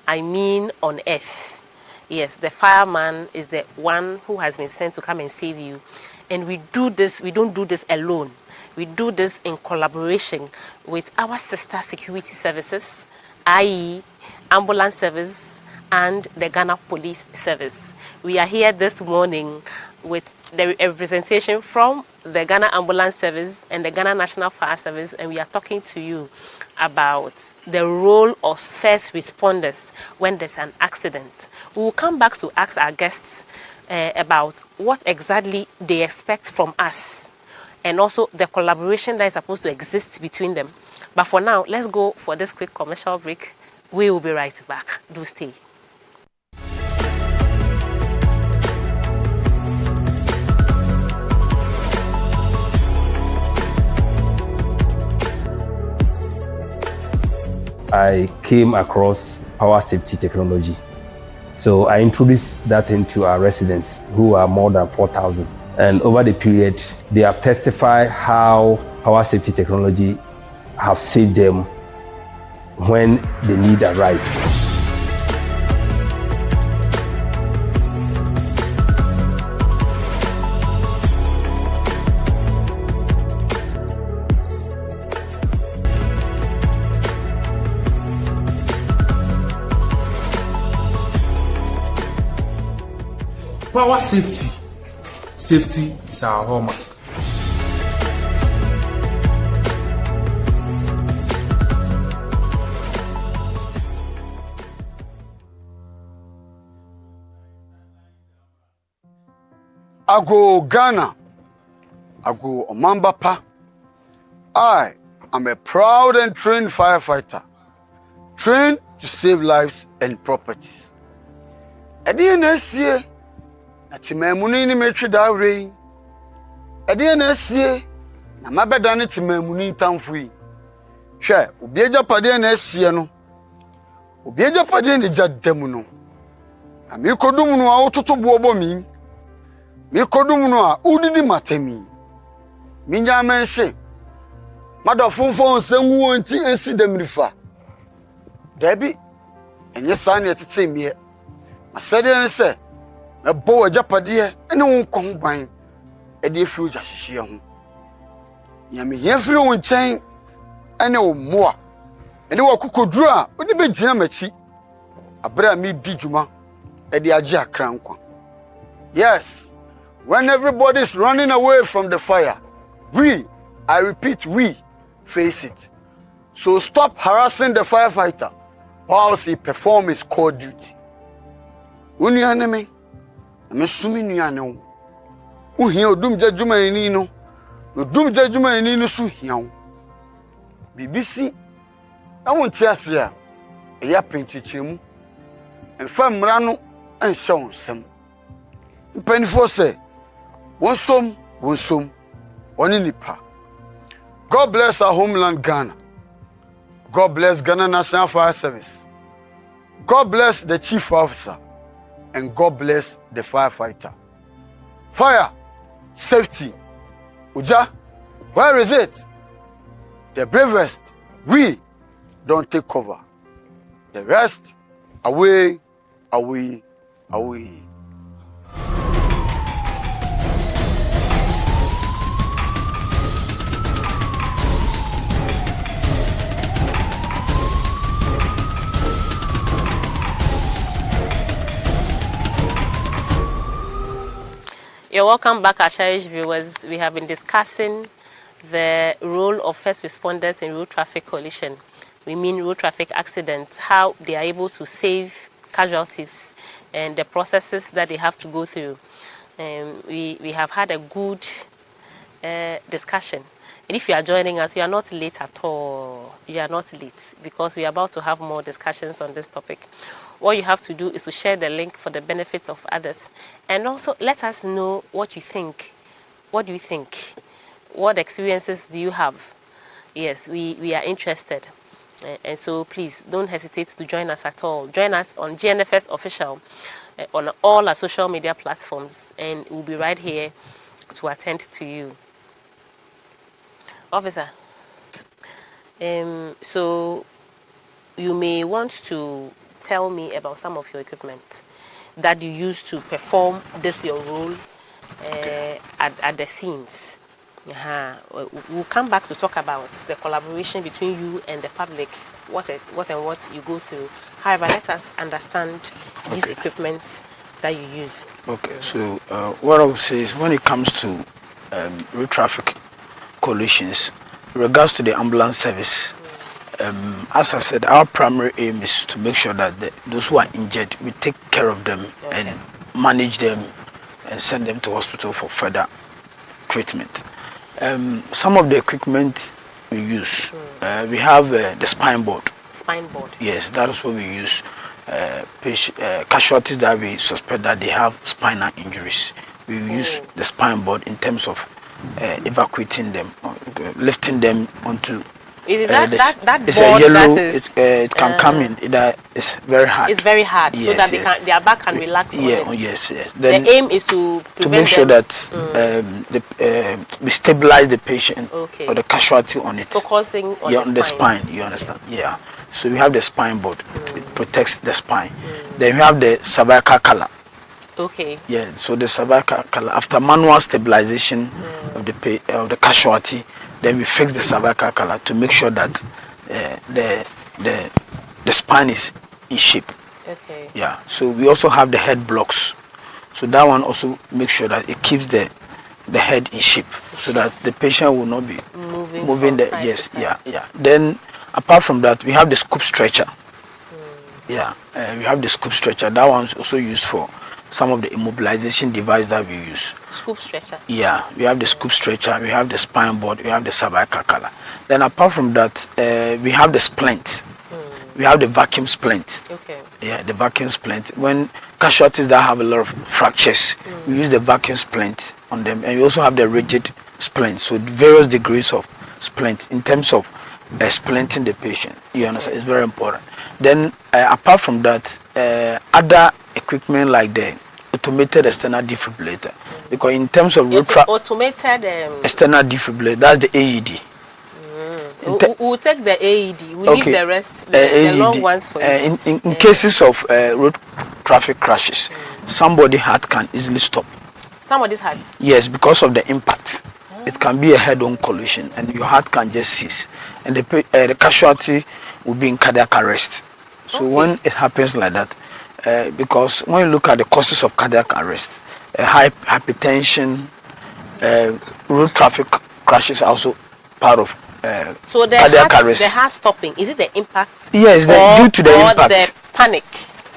I mean on earth. Yes, the fireman is the one who has been sent to come and save you. And we do this, we don't do this alone. We do this in collaboration with our sister security services, i.e. Ambulance Service and the Ghana Police Service. We are here this morning with the representation from the Ghana Ambulance Service and the Ghana National Fire Service, and we are talking to you about the role of first responders when there's an accident. We will come back to ask our guests about what exactly they expect from us and also the collaboration that is supposed to exist between them. But for now, let's go for this quick commercial break. We will be right back. Do stay. I came across power safety technology. So I introduced that into our residents, who are more than 4,000. And over the period, they have testified how power safety technology have saved them when the need arises. Power safety. Safety is our hallmark. Ago Ghana, Ago Omambapa. I am a proud and trained firefighter, trained to save lives and properties. Edienesie, ati memuni ni metri dawre. Edienesie, na mabeda ni ti memuni tamfui. Hwe, obi ejapade na esie no. Obi ejapade ni jademu no. Na mi kodum no a wototo bobo mi. Mi kodum no a udidi matemi. Mi nya mense. Mada fonfon sengu onti ensi demrifa. Debi, enye sane etete miye. Masede ne se, me bo ajapade ene won kon gwan. Ede efiru jahihie ho. Ya me yefiri won chen ene wo moa. Ene wo kokoduru a odi be gina machi. Abra mi di djuma ede age akra nkwa. Yes, when everybody is running away from the fire, we, I repeat, we face it. So stop harassing the firefighter whilst he performs his core duty. Unyaneme, I'm assuming you know. Uhio dum jajuma enino, no dum jajuma enino su hiao. BBC, I won't tell you, a yapping chichimu, and famrano and so some. Penny say, one some, one in Nipa. God bless our homeland Ghana. God bless Ghana National Fire Service. God bless the chief officer. And God bless the firefighter. Fire, safety. Uja, where is it? The bravest, we don't take cover. The rest, away, away, away. You're welcome back, our cherished viewers. We have been discussing the role of first responders in road traffic collision. We mean road traffic accidents, how they are able to save casualties and the processes that they have to go through. We have had a good discussion. And if you are joining us, you are not late at all. You are not late because we are about to have more discussions on this topic. What you have to do is to share the link for the benefit of others. And also let us know what you think. What do you think? What experiences do you have? Yes, we are interested. And so please don't hesitate to join us at all. Join us on GNFS Official on all our social media platforms, and we'll be right here to attend to you. Officer, so you may want to tell me about some of your equipment that you use to perform this your role at the scenes. We'll come back to talk about the collaboration between you and the public, what you go through. However, let us understand this equipment that you use. Okay, so what I would say is when it comes to road traffic collisions, in regards to the ambulance service, as I said, our primary aim is to make sure that those who are injured, we take care of them and manage them and send them to hospital for further treatment. Some of the equipment we use, we have the spine board. Spine board? Yes, that is what we use. Casualties that we suspect that they have spinal injuries. We use the spine board in terms of evacuating them, lifting them onto Is it that it's board a yellow. that is, it can come in. It's very hard. It's very hard, so Yes, that their back can relax. Yeah. On it. Yes. The aim is to make sure them. that we stabilize the patient or the casualty on it. Focusing on the spine. You understand? Yeah. So we have the spine board. It protects the spine. Then we have the cervical collar. Okay. Yeah. So the cervical collar, after manual stabilization of the casualty, then we fix the cervical collar to make sure that the spine is in shape. Okay. Yeah. So we also have the head blocks. So that one also makes sure that it keeps the head in shape, so that the patient will not be moving the yeah. Then apart from that, we have the scoop stretcher. Yeah. We have the scoop stretcher. That one's also used for some of the immobilization device that we use. Scoop stretcher. Yeah, we have the scoop stretcher, we have the spine board, we have the cervical collar. Then apart from that, we have the splint. We have the vacuum splint. Okay. Yeah, the vacuum splint. When casualties that have a lot of fractures, we use the vacuum splint on them, and we also have the rigid splint. So various degrees of splint in terms of splinting the patient. You understand? It's very important. Then apart from that, other equipment like the automated external defibrillator, because in terms of automated external defibrillator, that's the AED. We'll take the AED. We leave the rest, the long ones for you. In cases of road traffic crashes, somebody's heart can easily stop. Somebody's heart? Yes, because of the impact. It can be a head-on collision, and your heart can just cease, and the casualty will be in cardiac arrest. So when it happens like that, because when you look at the causes of cardiac arrest, hypertension, road traffic crashes are also part of so the heart stopping, is it the impact? Yes, due to the impact. Or the panic?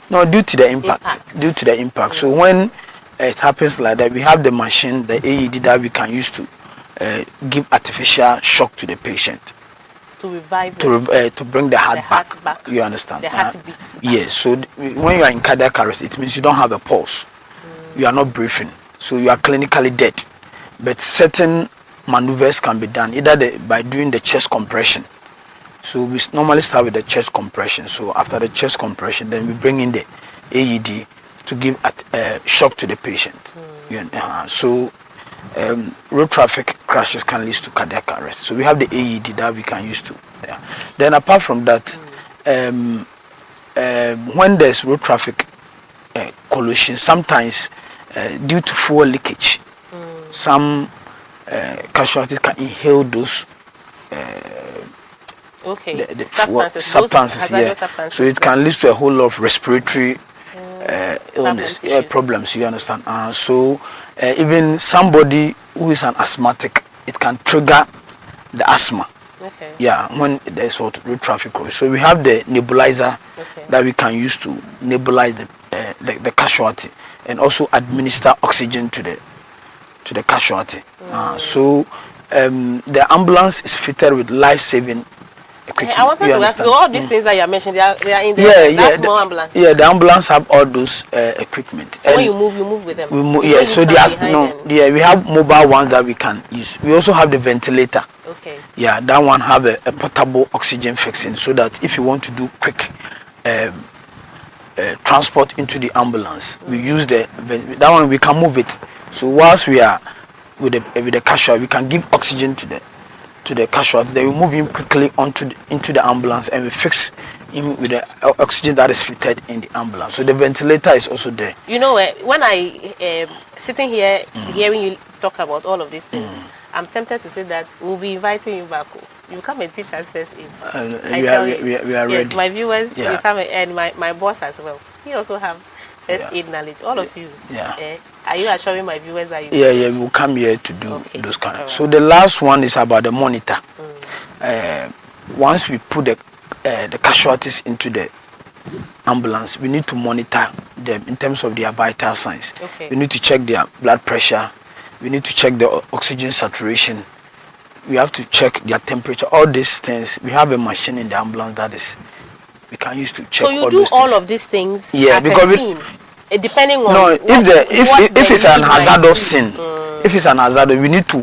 No, due to the impact. Due to the impact. So when it happens like that, we have the machine, the AED, that we can use to give artificial shock to the patient. To revive to bring the heart back. You understand? The heart beats. Yes. So when you are in cardiac arrest, it means you don't have a pulse. You are not breathing. So you are clinically dead. But certain maneuvers can be done either by doing the chest compression. So we normally start with the chest compression. So after the chest compression, then we bring in the AED to give shock to the patient. So road traffic crashes can lead to cardiac arrest. So we have the AED that we can use to. Then apart from that, when there's road traffic collision, sometimes due to fuel leakage, some casualties can inhale those substances. So it can lead to a whole lot of respiratory illness problems. You understand? So even somebody who is an asthmatic, it can trigger the asthma. Okay. Yeah, when there's road traffic. So we have the nebulizer that we can use to nebulize the casualty and also administer oxygen to the casualty. So the ambulance is fitted with life-saving equipment. I wanted to ask, so all these things that you are mentioning, they are in the small ambulance? Yeah, the ambulance have all those equipment. So when you move with them? We have mobile ones that we can use. We also have the ventilator. Okay. Yeah, that one have a portable oxygen fixing, so that if you want to do quick transport into the ambulance, we use that one. We can move it. So whilst we are with the casualty, we can give oxygen to the casualty. Then we move him quickly into the ambulance, and we fix him with the oxygen that is fitted in the ambulance. So the ventilator is also there. You know, when I sitting here hearing you talk about all of these things, I'm tempted to say that we'll be inviting you back. You come and teach us first aid. We are ready. Yes, my viewers, you come and my boss as well. He also have first aid knowledge. All of you. Yeah. Are you assuring my viewers that you? Yeah, we will come here to do those kind. Right. So the last one is about the monitor. Once we put the casualties into the ambulance, we need to monitor them in terms of their vital signs. Okay. We need to check their blood pressure. We need to check the oxygen saturation. We have to check their temperature. All these things. We have a machine in the ambulance we can use to check. So you do all of these things at a scene, depending on. No, if it's an hazardous scene, if it's an hazardous, we need to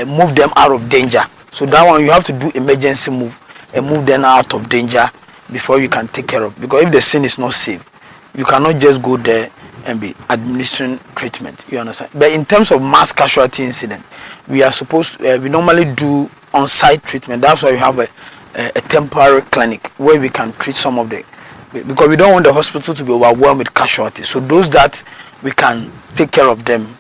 move them out of danger So that one you have to do emergency move and move them out of danger before you can take care of. Because if the scene is not safe, you cannot just go there and be administering treatment. You understand? But in terms of mass casualty incident, we are supposed to, we normally do on-site treatment. That's why we have a temporary clinic where we can treat some of the, because we don't want the hospital to be overwhelmed with casualties. So those that we can take care of them,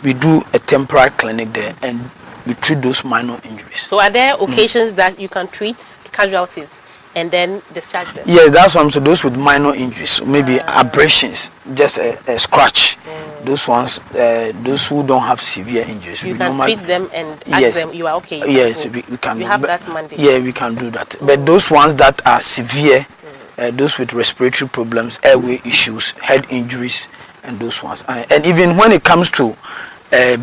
we do a temporary clinic there and we treat those minor injuries. So are there occasions that you can treat casualties and then discharge them? Yes, that's what I'm saying. Those with minor injuries, so maybe abrasions, just a scratch. Those ones, those who don't have severe injuries. You can treat them and ask them, you are okay. Yes, we can. We have that mandate. Yeah, we can do that. But those ones that are severe, those with respiratory problems, airway issues, head injuries, and those ones. And even when it comes to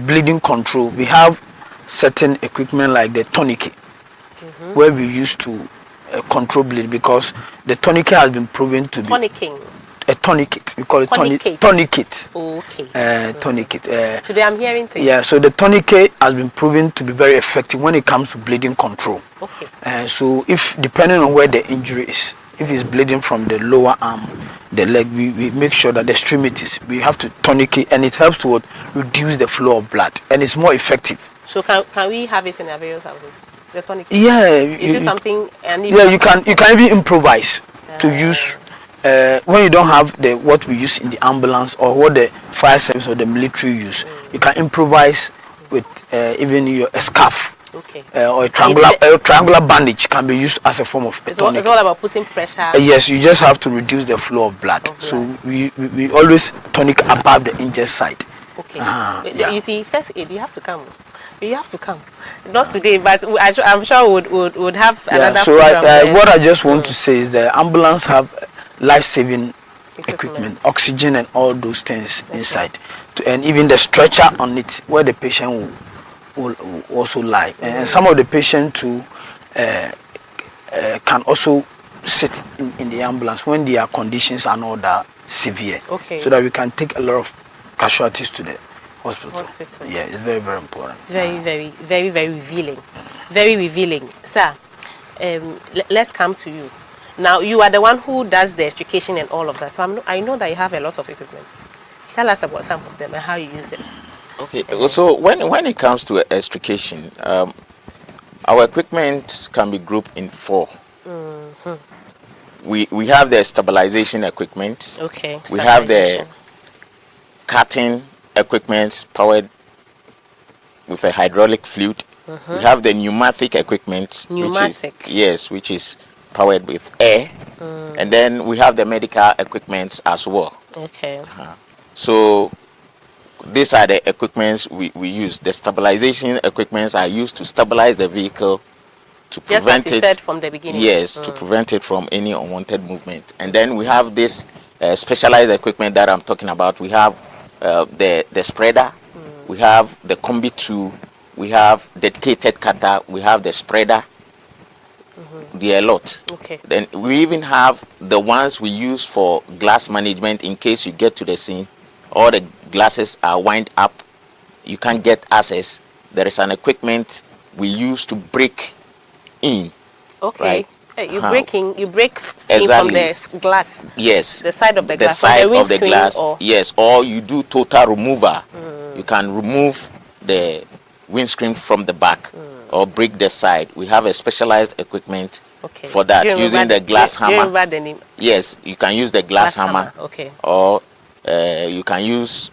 bleeding control, we have certain equipment like the tourniquet, where we used to control bleed, because the tourniquet has been proven to be a tourniquet. We call it tourniquet. Okay. Tourniquet. Today I'm hearing things. Yeah, so the tourniquet has been proven to be very effective when it comes to bleeding control. Okay. So if depending on where the injury is, if it's bleeding from the lower arm, the leg, we make sure that the extremities, we have to tourniquet, and it helps to reduce the flow of blood, and it's more effective. So can we have it in our various houses? The tourniquet? Yeah. Is it something? Yeah, you can even improvise to use when you don't have the what we use in the ambulance or what the fire service or the military use. You can improvise with even a scarf. Okay. Or a triangular bandage can be used as a form of it's all about putting pressure. Yes, you just have to reduce the flow of blood. So we always tourniquet above the injured side. Okay. You see, first aid, you have to come. You have to come. Not today, but I'm sure would have another. So what I just want to say is the ambulance have life-saving equipment, oxygen, and all those things inside, and even the stretcher on it where the patient will also lie, and some of the patients too can also sit in the ambulance when their conditions are not that severe, so that we can take a lot of casualties to the hospital. Yeah, it's very, very important. Very revealing. Very revealing. Sir, let's come to you. Now, you are the one who does the extrication and all of that. So I know that you have a lot of equipment. Tell us about some of them and how you use them. Okay, so when it comes to extrication, our equipment can be grouped in 4. We have the stabilization equipment. Okay. We have the cutting equipment powered with a hydraulic fluid. We have the pneumatic equipment. Which is powered with air. And then we have the medical equipment as well. Okay. So these are the equipments we use. The stabilization equipments are used to stabilize the vehicle, to prevent it. Just as you said from the beginning. Yes, to prevent it from any unwanted movement. And then we have this specialized equipment that I'm talking about. We have the spreader, we have the combi tool, we have dedicated cutter, we have the spreader. There are a lot. Okay. Then we even have the ones we use for glass management in case you get to the scene. All the glasses are wind up, you can't get access. There is an equipment we use to break in. Okay. Right? Hey, you break in from the glass. Yes. The side of the glass. The side of the glass. Yes. Or you do total removal. You can remove the windscreen from the back or break the side. We have a specialized equipment for that using the glass hammer. Do you remember the name? Yes, you can use the glass hammer. Okay. Or you can use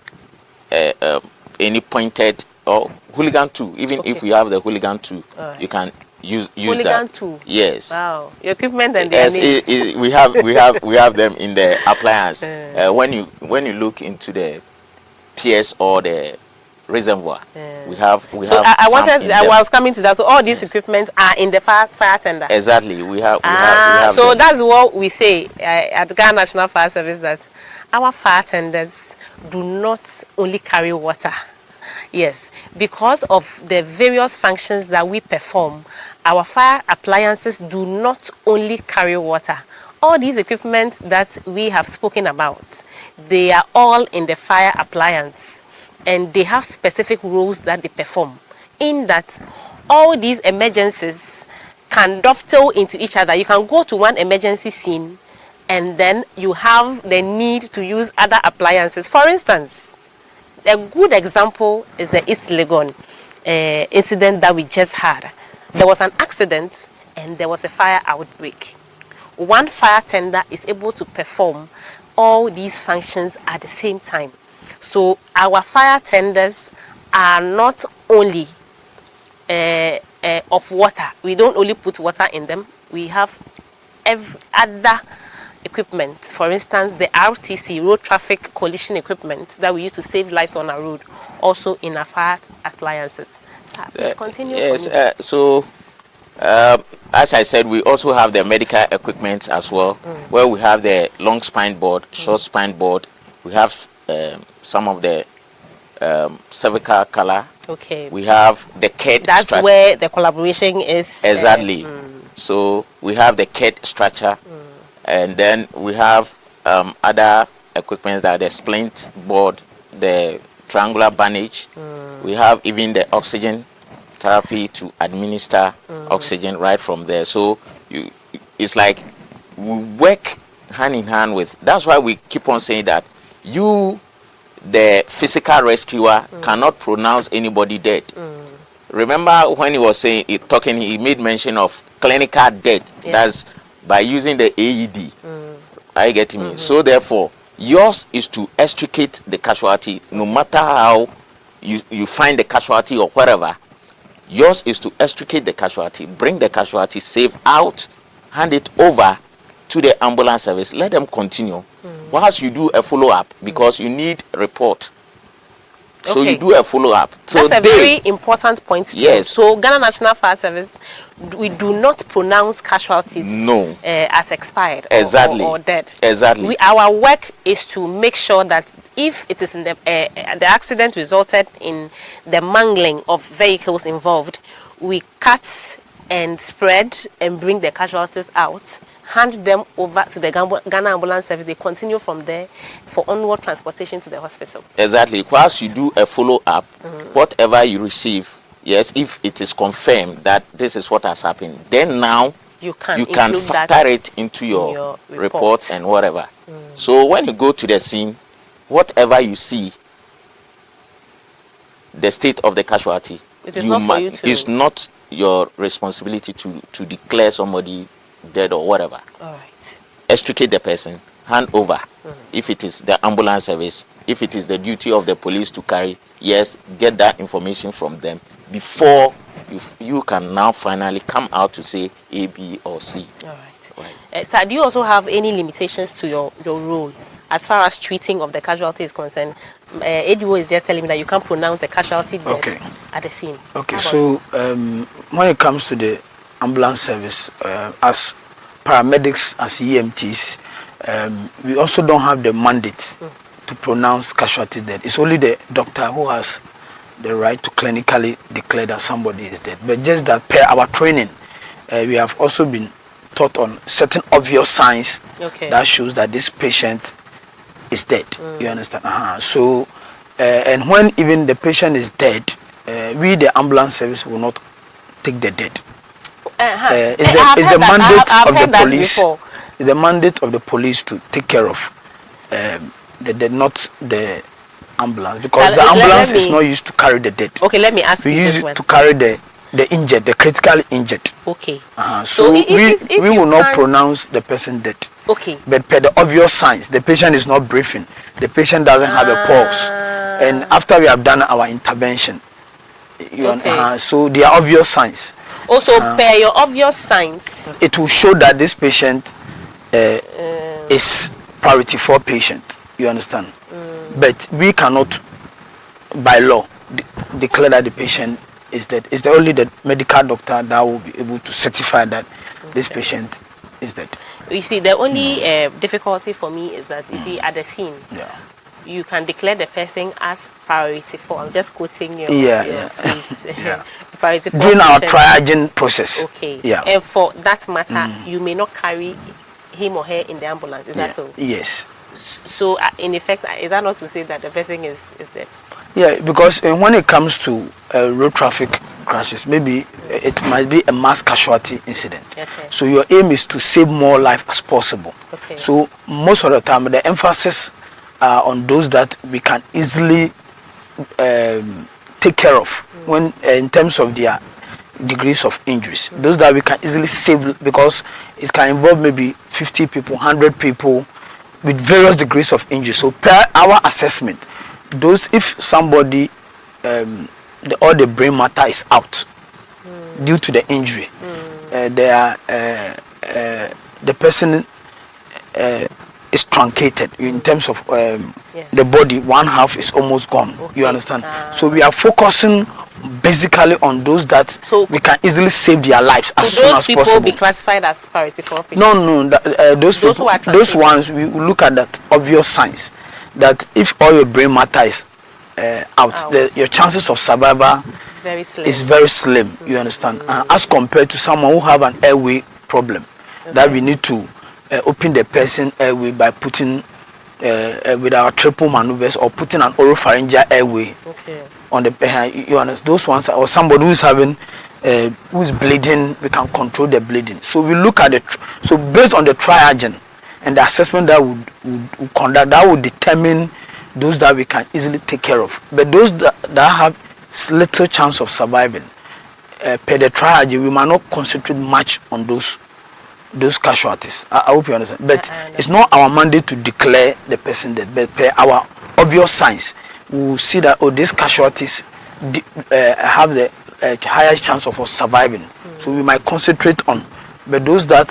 any pointed or hooligan tool. Even if you have the hooligan tool, you can use hooligan that. Tool. Yes. Wow. Your equipment and their names. We have them in the appliance. When you look into the PS or the reservoir, we have. So I was coming to that. So all these equipment are in the fire tender. Exactly. We have so them. that's what we say at Ghana National Fire Service, that our fire tenders do not only carry water. Yes, because of the various functions that we perform, our fire appliances do not only carry water. All these equipment that we have spoken about, they are all in the fire appliance, and they have specific roles that they perform. In that, all these emergencies can dovetail into each other. You can go to one emergency scene and then you have the need to use other appliances. For instance, a good example is the East Legon incident that we just had. There was an accident and there was a fire outbreak. One fire tender is able to perform all these functions at the same time. So our fire tenders are not only of water. We don't only put water in them. We have other equipment. For instance, the RTC, road traffic collision equipment that we use to save lives on our road, also in our fire appliances. So let's continue. Yes. As I said, we also have the medical equipment as well, where we have the long spine board, short spine board. We have some of the cervical color. Okay. We have the KED. That's where the collaboration is. Exactly. So we have the KED structure, and then we have other equipment that the splint board, the triangular bandage. We have even the oxygen therapy to administer oxygen right from there. So it's like we work hand in hand with. That's why we keep on saying that you, the physical rescuer, cannot pronounce anybody dead. Remember when he was saying he made mention of clinical death. Yeah. That's by using the AED. Are you getting me? So therefore, yours is to extricate the casualty, no matter how you find the casualty or whatever. Yours is to extricate the casualty, bring the casualty safe out, hand it over to the ambulance service, let them continue. Whilst you do a follow-up, because you need a report. So you do a follow-up. So that's a very important point. Yes. So Ghana National Fire Service, we do not pronounce casualties as expired or dead. Exactly. Our work is to make sure that if it is in the accident resulted in the mangling of vehicles involved, we cut and spread and bring the casualties out, hand them over to the Ghana Ambulance Service. They continue from there for onward transportation to the hospital. Exactly. Whilst you do a follow-up, whatever you receive, yes, if it is confirmed that this is what has happened, then now you can factor it into your report and whatever. So when you go to the scene, whatever you see, the state of the casualty, it is not for you to. It's not your responsibility to declare somebody dead or whatever. All right. Extricate the person, hand over. If it is the ambulance service, if it is the duty of the police to carry, yes, get that information from them before you can now finally come out to say A, B, or C. All right. Sir, do you also have any limitations to your role as far as treating of the casualty is concerned? ADO is just telling me that you can't pronounce the casualty dead at the scene. Okay, so when it comes to the ambulance service, as paramedics, as EMTs, we also don't have the mandate to pronounce casualty dead. It's only the doctor who has the right to clinically declare that somebody is dead. But just that per our training, we have also been taught on certain obvious signs that shows that this patient is dead. You understand? So, and when even the patient is dead, we, the ambulance service, will not take the dead. It's the mandate of the police. It's the mandate of the police to take care of the dead, not the ambulance, because the ambulance is not used to carry the dead. Okay, let me ask you this one. We use it to carry the injured, the critically injured. Okay. So if we will not pronounce the person dead. Okay. But per the obvious signs, the patient is not breathing. The patient doesn't have a pulse. And after we have done our intervention, so there are obvious signs. Also, per your obvious signs, it will show that this patient is priority 4 patient. You understand? But we cannot, by law, declare that the patient is dead. It's only the medical doctor that will be able to certify that this patient is dead. You see, the only difficulty for me is that, you see, at the scene, you can declare the person as priority 4. I'm just quoting your priority 4 during our triaging process. Okay. Yeah. And for that matter, you may not carry him or her in the ambulance. Is that so? Yes. So, in effect, is that not to say that the person is dead? Yeah, because when it comes to road traffic crashes, maybe it might be a mass casualty incident. Okay. So your aim is to save more life as possible. Okay. So most of the time, the emphasis on those that we can easily take care of when in terms of their degrees of injuries. Those that we can easily save, because it can involve maybe 50 people, 100 people with various degrees of injury. So per our assessment, those, if somebody all the brain matter is out due to the injury, the person is truncated in terms of the body. One half is almost gone. Okay. You understand? So we are focusing basically on those that we can easily save their lives as soon as possible. Those people be classified as priority for patients? No. Those ones, we look at that obvious signs that if all your brain matter is out, your chances of survival is very slim. You understand? As compared to someone who have an airway problem, that we need to open the person airway by putting with our triple maneuvers, or putting an oropharyngeal airway on the you understand? Those ones, or somebody who is having who is bleeding, we can control the bleeding. So we look at so based on the triagen and the assessment that we conduct, that would determine those that we can easily take care of. But those that have little chance of surviving, per the triagen, we might not concentrate much on those casualties. I hope you understand. But it's not our mandate to declare the person dead. But per our obvious signs, we will see that these casualties have the highest chance of us surviving. So we might concentrate on. But those that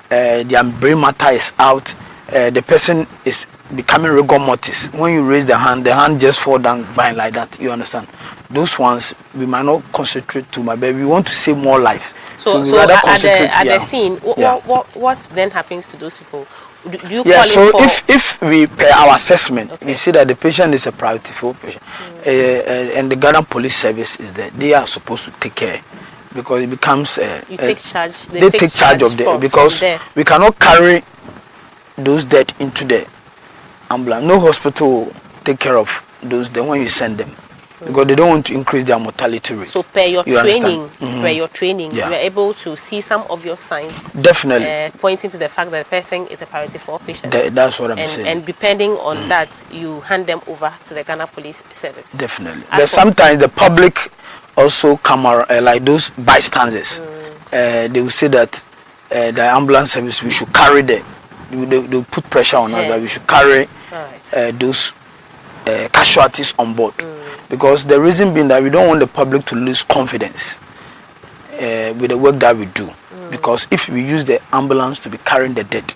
their brain matter is out, the person is becoming rigor mortis. When you raise the hand just fall down blind like that. You understand? Those ones we might not concentrate too much, but we want to save more life. So at the scene, what then happens to those people? Do you call so for? if we per our assessment, we see that the patient is a priority for patient, and the Ghana Police Service is there. They are supposed to take care, because it becomes you take charge. They take charge of the, because we cannot carry those dead into the ambulance. No hospital will take care of those dead when you send them, because they don't want to increase their mortality rate. So per your training, you were able to see some of your signs. Definitely. Pointing to the fact that the person is a priority for patient. That's what I'm saying. And depending on that, you hand them over to the Ghana Police Service. Definitely. But sometimes the public also come around, like those bystanders. They will say that the ambulance service, we should carry they put pressure on us that we should carry those casualties on board. Because the reason being that we don't want the public to lose confidence with the work that we do. Because if we use the ambulance to be carrying the dead,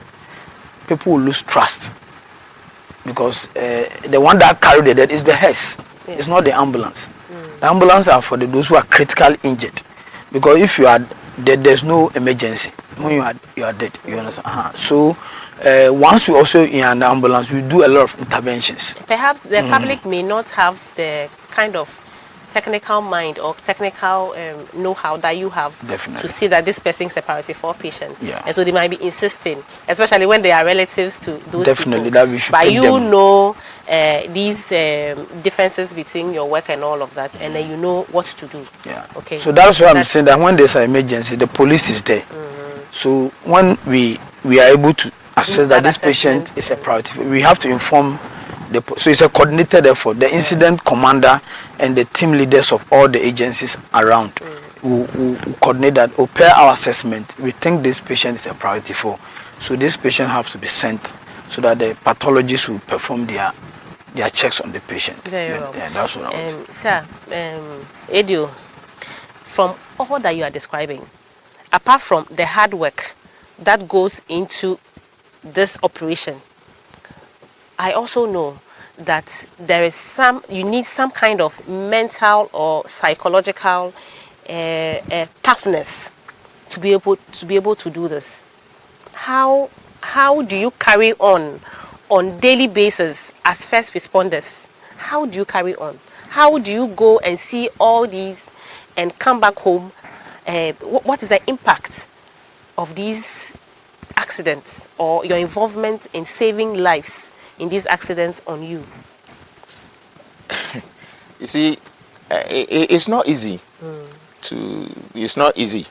people will lose trust. Because the one that carry the dead is the hearse. It's not the ambulance. The ambulance are for those who are critically injured. Because if you are dead, there's no emergency. When you are dead, you understand? So once we also in an ambulance, we do a lot of interventions. Perhaps the public may not have the kind of technical mind or technical know-how that you have to see that this person is a priority for patient. And so they might be insisting, especially when they are relatives to those people. That we should. But you know these differences between your work and all of that, and then you know what to do. Okay. So that's why I'm saying that when there's an emergency, the police is there. So when we are able to assess that this patient is a priority, we have to inform so it's a coordinated effort. The incident commander and the team leaders of all the agencies around will coordinate that. Per our assessment, we think this patient is a priority for. So this patient has to be sent so that the pathologists will perform their checks on the patient. Very well. That's what I want. Sir, Edio, from all that you are describing, apart from the hard work that goes into this operation, I also know that there is you need some kind of mental or psychological toughness to be able to do this. How do you carry on daily basis as first responders? How do you carry on? How do you go and see all these and come back home? What is the impact of these accidents or your involvement in saving lives in these accidents on you? You see, it's not easy. it's not easy,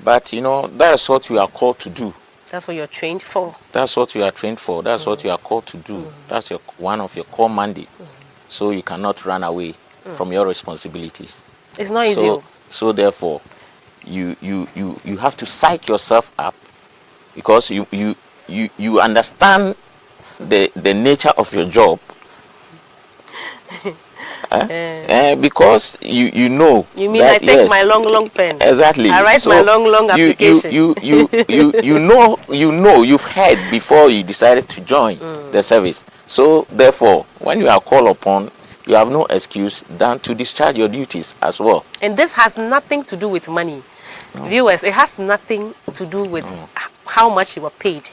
but you know, that's what we are called to do. That's what you're trained for. That's what you are trained for. That's what you are called to do. That's one of your core mandate. So you cannot run away from your responsibilities. It's not easy. So therefore, you have to psych yourself up, because you understand the nature of your job. Because you know. You mean that, I take my long pen? Exactly. I write my long application. You know you've heard before you decided to join the service. So therefore, when you are called upon, you have no excuse than to discharge your duties as well. And this has nothing to do with money. Viewers, it has nothing to do with how much you were paid.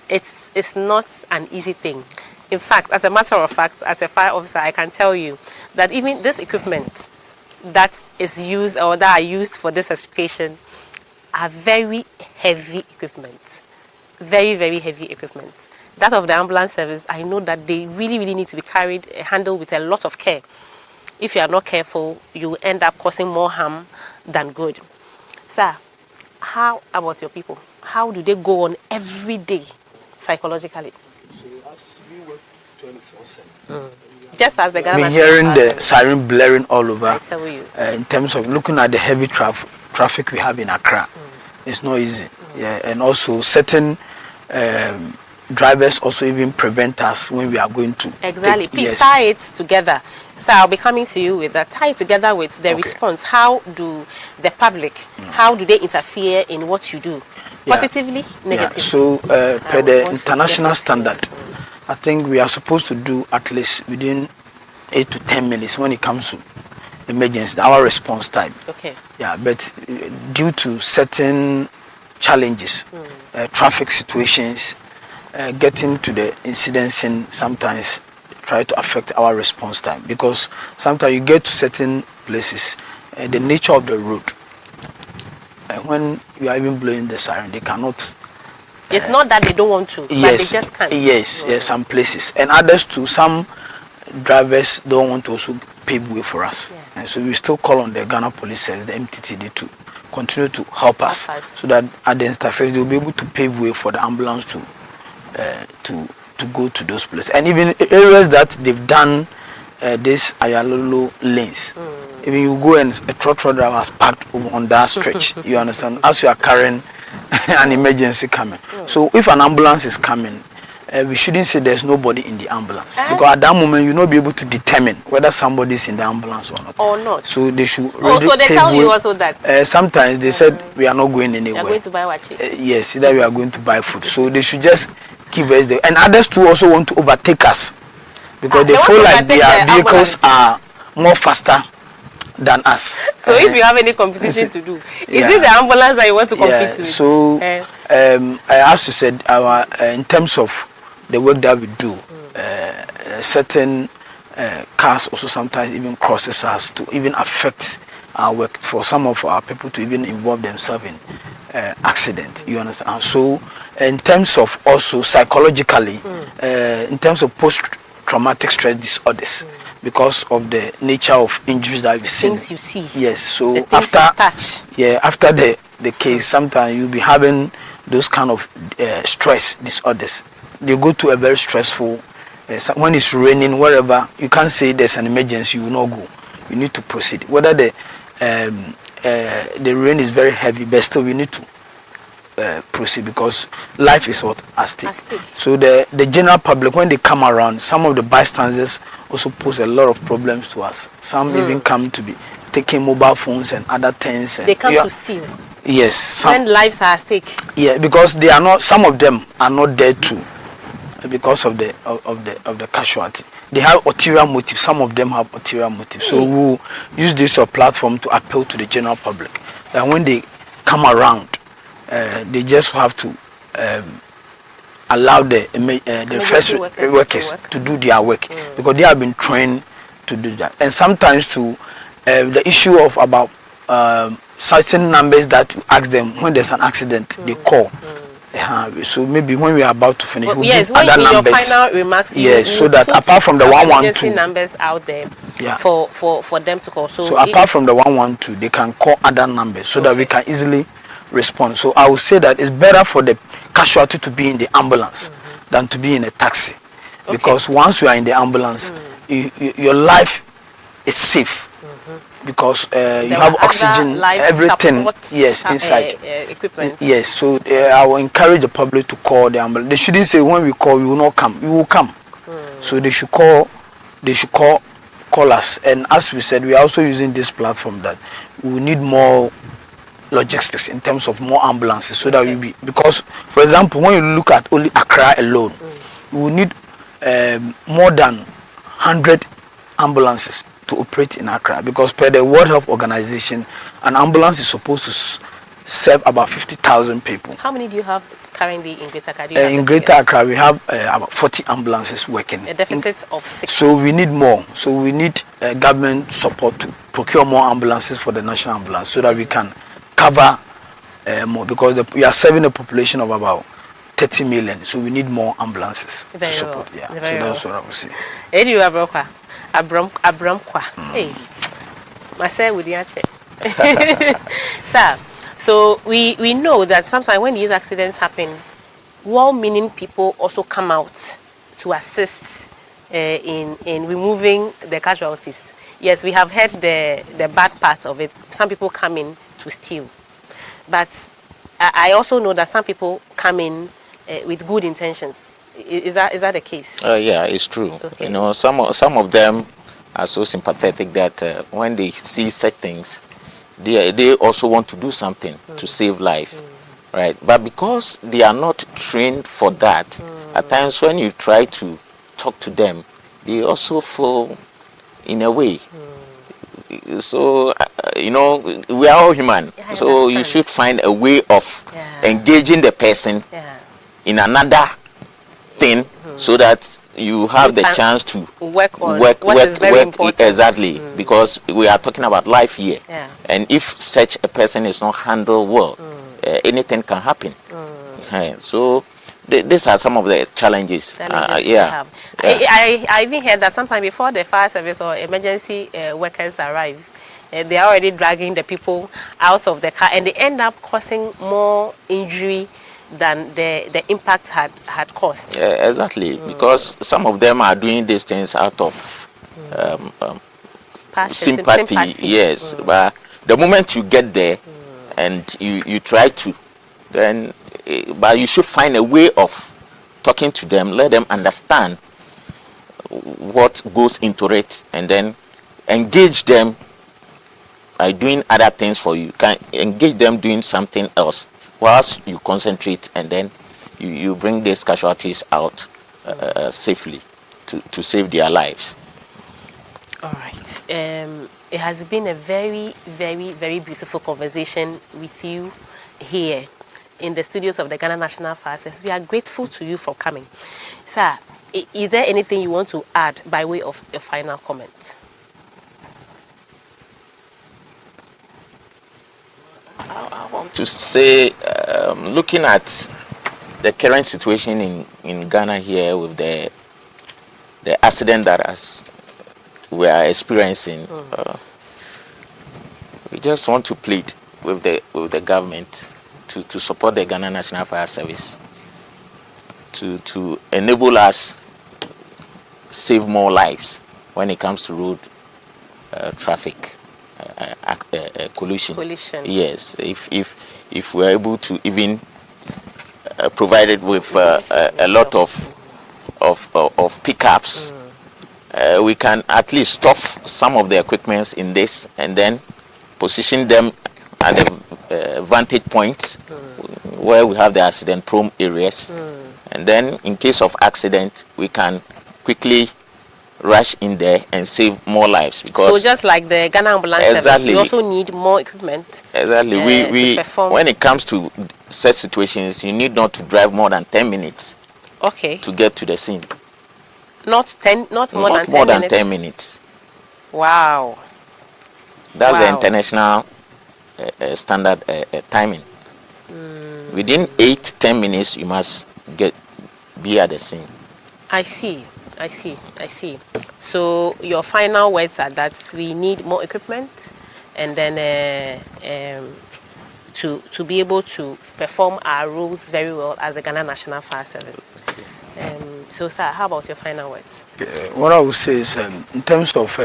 It's not an easy thing. In fact, as a matter of fact, as a fire officer, I can tell you that even this equipment that is used or that are used for this certification are very heavy equipment. Very, very heavy equipment. That of the ambulance service, I know that they really, really need to be handled with a lot of care. If you are not careful, you end up causing more harm than good. Sir, how about your people? How do they go on every day psychologically? So as we work 24/7. Just as the We're hearing the siren blaring all over. I tell you. In terms of looking at the heavy traffic we have in Accra, it's not easy. Yeah, and also certain drivers also even prevent us when we are going to. Exactly. Please tie it together. So I'll be coming to you with that. Tie it together with the response. How do the public, how do they interfere in what you do? Positively, negatively? Yeah. So per the international standard, I think we are supposed to do at least within 8 to 10 minutes when it comes to emergency, our response time. Okay. Yeah, but due to certain challenges, traffic situations, getting to the incident scene sometimes try to affect our response time, because sometimes you get to certain places, the nature of the road, when you are even blowing the siren, they cannot. It's not that they don't want to, but they just can't. Yes, some places, and others too. Some drivers don't want to also pave way for us, and so we still call on the Ghana Police Service, the MTTD, to continue to help us, so that at the intersection they will be able to pave way for the ambulance to go to those places, and even areas that they've done this Ayalolo lanes. Even you go and a truck driver has parked on that stretch. You understand? As you are carrying an emergency coming, so if an ambulance is coming, we shouldn't say there's nobody in the ambulance, because at that moment you will not be able to determine whether somebody is in the ambulance or not. So they should. So they tell you also that. Sometimes they said we are not going anywhere. We are going to buy what? Yes, either we are going to buy food. So they should just give us the. And others too also want to overtake us, because they feel like their vehicles are more faster than us. So if you have any competition to do, is it the ambulance that you want to compete with? So as you said, our in terms of the work that we do, certain cars also sometimes even crosses us to even affect our work, for some of our people to even involve themselves in accident. You understand? So in terms of also psychologically, in terms of post-traumatic stress disorders, because of the nature of injuries that we've seen. Things you see. Yes. So the things you touch. After the case, sometimes you'll be having those kind of stress disorders. They go to a very stressful. When it's raining, wherever, you can't say there's an emergency, you will not go. You need to proceed. Whether the rain is very heavy, but still we need to proceed, because life is what at stake. So the general public, when they come around, some of the bystanders also pose a lot of problems to us. Some even come to be taking mobile phones and other things. They come to steal. Yes. When lives are at stake. Yeah, because they are not. Some of them are not there too, because of the casualty. They have ulterior motives. Some of them have ulterior motives. So we'll use this platform to appeal to the general public that when they come around, they just have to allow the first workers to do their work, because they have been trained to do that. And sometimes too, the issue of about certain numbers that you ask them when there's an accident, they call. So maybe when we are about to finish, we'll give other numbers. Your final remarks, so that apart from the 112 numbers out there, for them to call. So apart from the 112, they can call other numbers so that we can easily respond. So I would say that it's better for the casualty to be in the ambulance than to be in a taxi, because once you are in the ambulance, your life is safe. Because you have oxygen, everything, yes, inside equipment. Yes, so I will encourage the public to call the ambulance. They shouldn't say when we call, we will not come. We will come. So they should call. They should call us. And as we said, we are also using this platform that we need more logistics in terms of more ambulances, so that we be, because for example, when you look at only Accra alone, we will need more than 100 ambulances to operate in Accra, because per the World Health Organization, an ambulance is supposed to serve about 50,000 people. How many do you have currently in Greater Accra? In Greater Accra, we have about 40 ambulances working. A deficit of 6. So we need more. So we need government support to procure more ambulances for the national ambulance, so that we can cover more, because we are serving a population of about 30 million. So we need more ambulances to support. Well. So that's what I would say. Edu Abramkwa. Hey, myself with the Sir, so we know that sometimes when these accidents happen, well-meaning people also come out to assist in removing the casualties. Yes, we have heard the bad part of it. Some people come in to steal, but I also know that some people come in with good intentions. Is that the case? Yeah, it's true. Okay. You know, some of them are so sympathetic that when they see such things, they also want to do something to save life, right? But because they are not trained for that, at times when you try to talk to them, they also fall in a way. So you know, we are all human. Yeah, so you should find a way of engaging the person in another thing, so that you have the chance to work is very important. Exactly, because we are talking about life here, and if such a person is not handled well, anything can happen. So these are some of the challenges. I even heard that sometimes before the fire service or emergency workers arrive, they are already dragging the people out of the car, and they end up causing more injury than the impact had caused. Yeah, exactly, because some of them are doing these things out of sympathy. Yes, but the moment you get there and you try to, then but you should find a way of talking to them, let them understand what goes into it, and then engage them by doing other things for you. You can engage them doing something else whilst you concentrate, and then you bring these casualties out safely to save their lives. All right. It has been a very, very, very beautiful conversation with you here in the studios of the Ghana National Fire Service. We are grateful to you for coming. Sir, is there anything you want to add by way of a final comment? I want to say, looking at the current situation in Ghana here with the accident that we are experiencing, we just want to plead with the government to support the Ghana National Fire Service to enable us save more lives when it comes to road traffic collision. Yes, if we're able to even provide it with a lot of pickups, we can at least stuff some of the equipments in this and then position them at the vantage points where we have the accident prone areas, and then in case of accident we can quickly rush in there and save more lives. Because so just like the Ghana Ambulance Service, we also need more equipment. Exactly. We when it comes to such situations, you need not to drive more than 10 minutes. Okay. To get to the scene. Not more than 10 minutes. Wow. That's the international standard timing. Within 8-10 minutes, you must be at the scene. I see. So your final words are that we need more equipment, and then to be able to perform our roles very well as the Ghana National Fire Service. So, sir, how about your final words? What I would say is, in terms of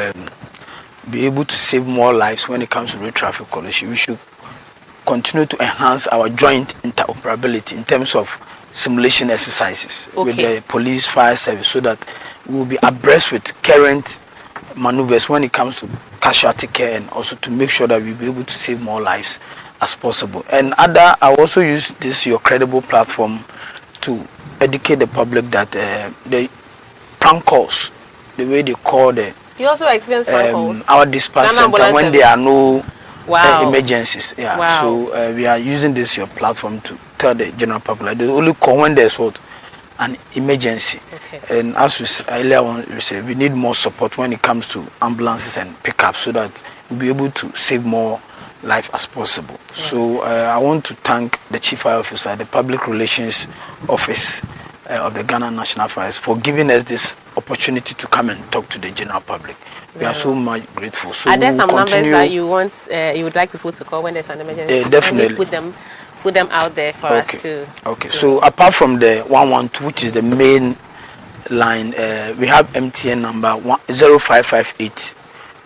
be able to save more lives when it comes to road traffic collision, we should continue to enhance our joint interoperability in terms of simulation exercises with the police fire service, so that we will be abreast with current maneuvers when it comes to casualty care, and also to make sure that we'll be able to save more lives as possible. And I also use this your credible platform to educate the public that the prank calls, the way they call you also experience prank calls? Our dispatch center when there are no emergencies. Yeah. Wow. So we are using this your platform to tell the general public they only call when there's an emergency. Okay. And as we earlier on we said, we need more support when it comes to ambulances and pickups, so that we'll be able to save more life as possible. Right. So I want to thank the Chief Fire Officer, the Public Relations Office of the Ghana National Fires, for giving us this opportunity to come and talk to the general public. We are so much grateful. So are there some numbers that you want, you would like people to call when there's an emergency? Definitely. Put them out there for us to. Okay. So apart from the 112, which is the main line, we have MTN number 0558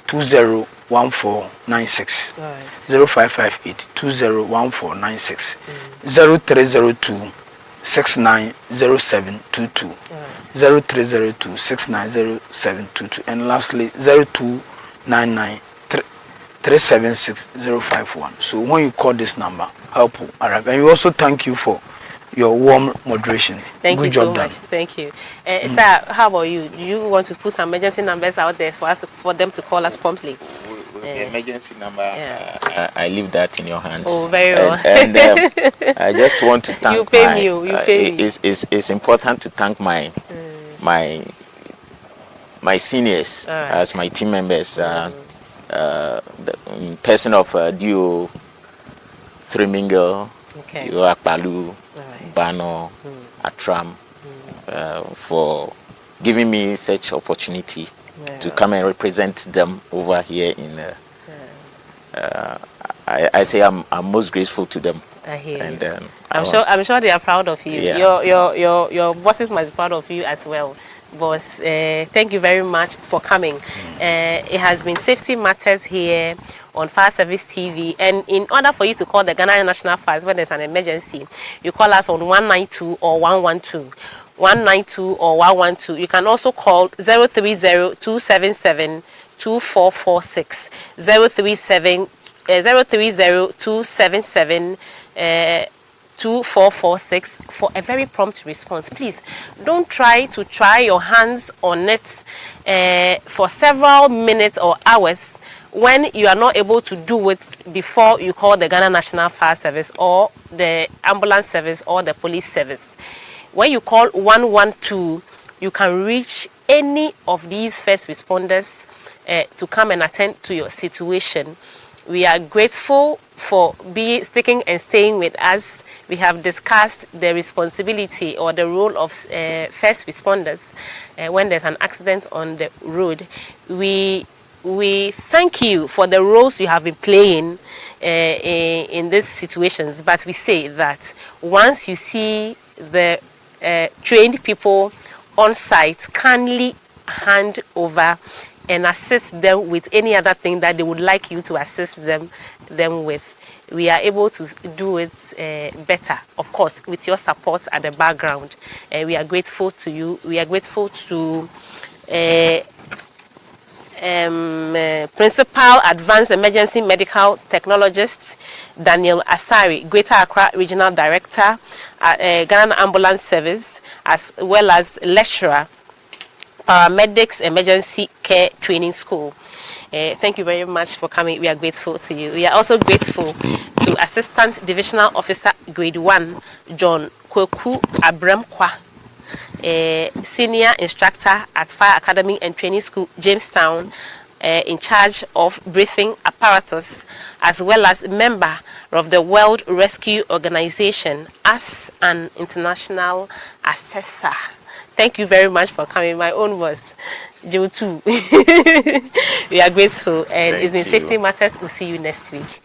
201496. Right. 0558 201496. 0302 690722. 0302 690722. And lastly 0299 376 051. So when you call this number, help will arrive. And we also thank you for your warm moderation. Thank you so much. Thank you. Sir, how about you? Do you want to put some emergency numbers out there for us for them to call us promptly? The emergency number, I leave that in your hands. Oh, very well. And I just want to thank you pay me. You pay me. It's important to thank my seniors as my team members. The person of Dio Thremingle, Akpalu, Bano, Atram, for giving me such opportunity to come and represent them over here in. I say I'm most grateful to them. I hear and, you. I'm sure they are proud of you. Yeah. Your bosses must be proud of you as well. Boss, thank you very much for coming. It has been Safety Matters here on Fire Service TV, and in order for you to call the Ghana National Fires when there's an emergency, you call us on 192 or 112. 192 or 112. You can also call 030-277-2446. 030-277 2446 for a very prompt response. Please don't try your hands on it for several minutes or hours when you are not able to do it before you call the Ghana National Fire Service or the ambulance service or the police service. When you call 112, you can reach any of these first responders to come and attend to your situation. We are grateful for sticking and staying with us. We have discussed the responsibility or the role of first responders when there's an accident on the road. We thank you for the roles you have been playing in these situations, but we say that once you see the trained people on site, kindly hand over and assist them with any other thing that they would like you to assist them with. We are able to do it better, of course, with your support at the background. We are grateful to you. We are grateful to Principal Advanced Emergency Medical Technologist Daniel Asari, Greater Accra Regional Director at Ghana Ambulance Service, as well as lecturer, Paramedics Emergency Care Training School. Thank you very much for coming. We are grateful to you. We are also grateful to Assistant Divisional Officer Grade 1, John Kweku Abramkwa, Senior Instructor at Fire Academy and Training School, Jamestown, in charge of breathing apparatus, as well as member of the World Rescue Organization as an international assessor. Thank you very much for coming. My own was Joe too. We are grateful, and it's been Safety Matters. We'll see you next week.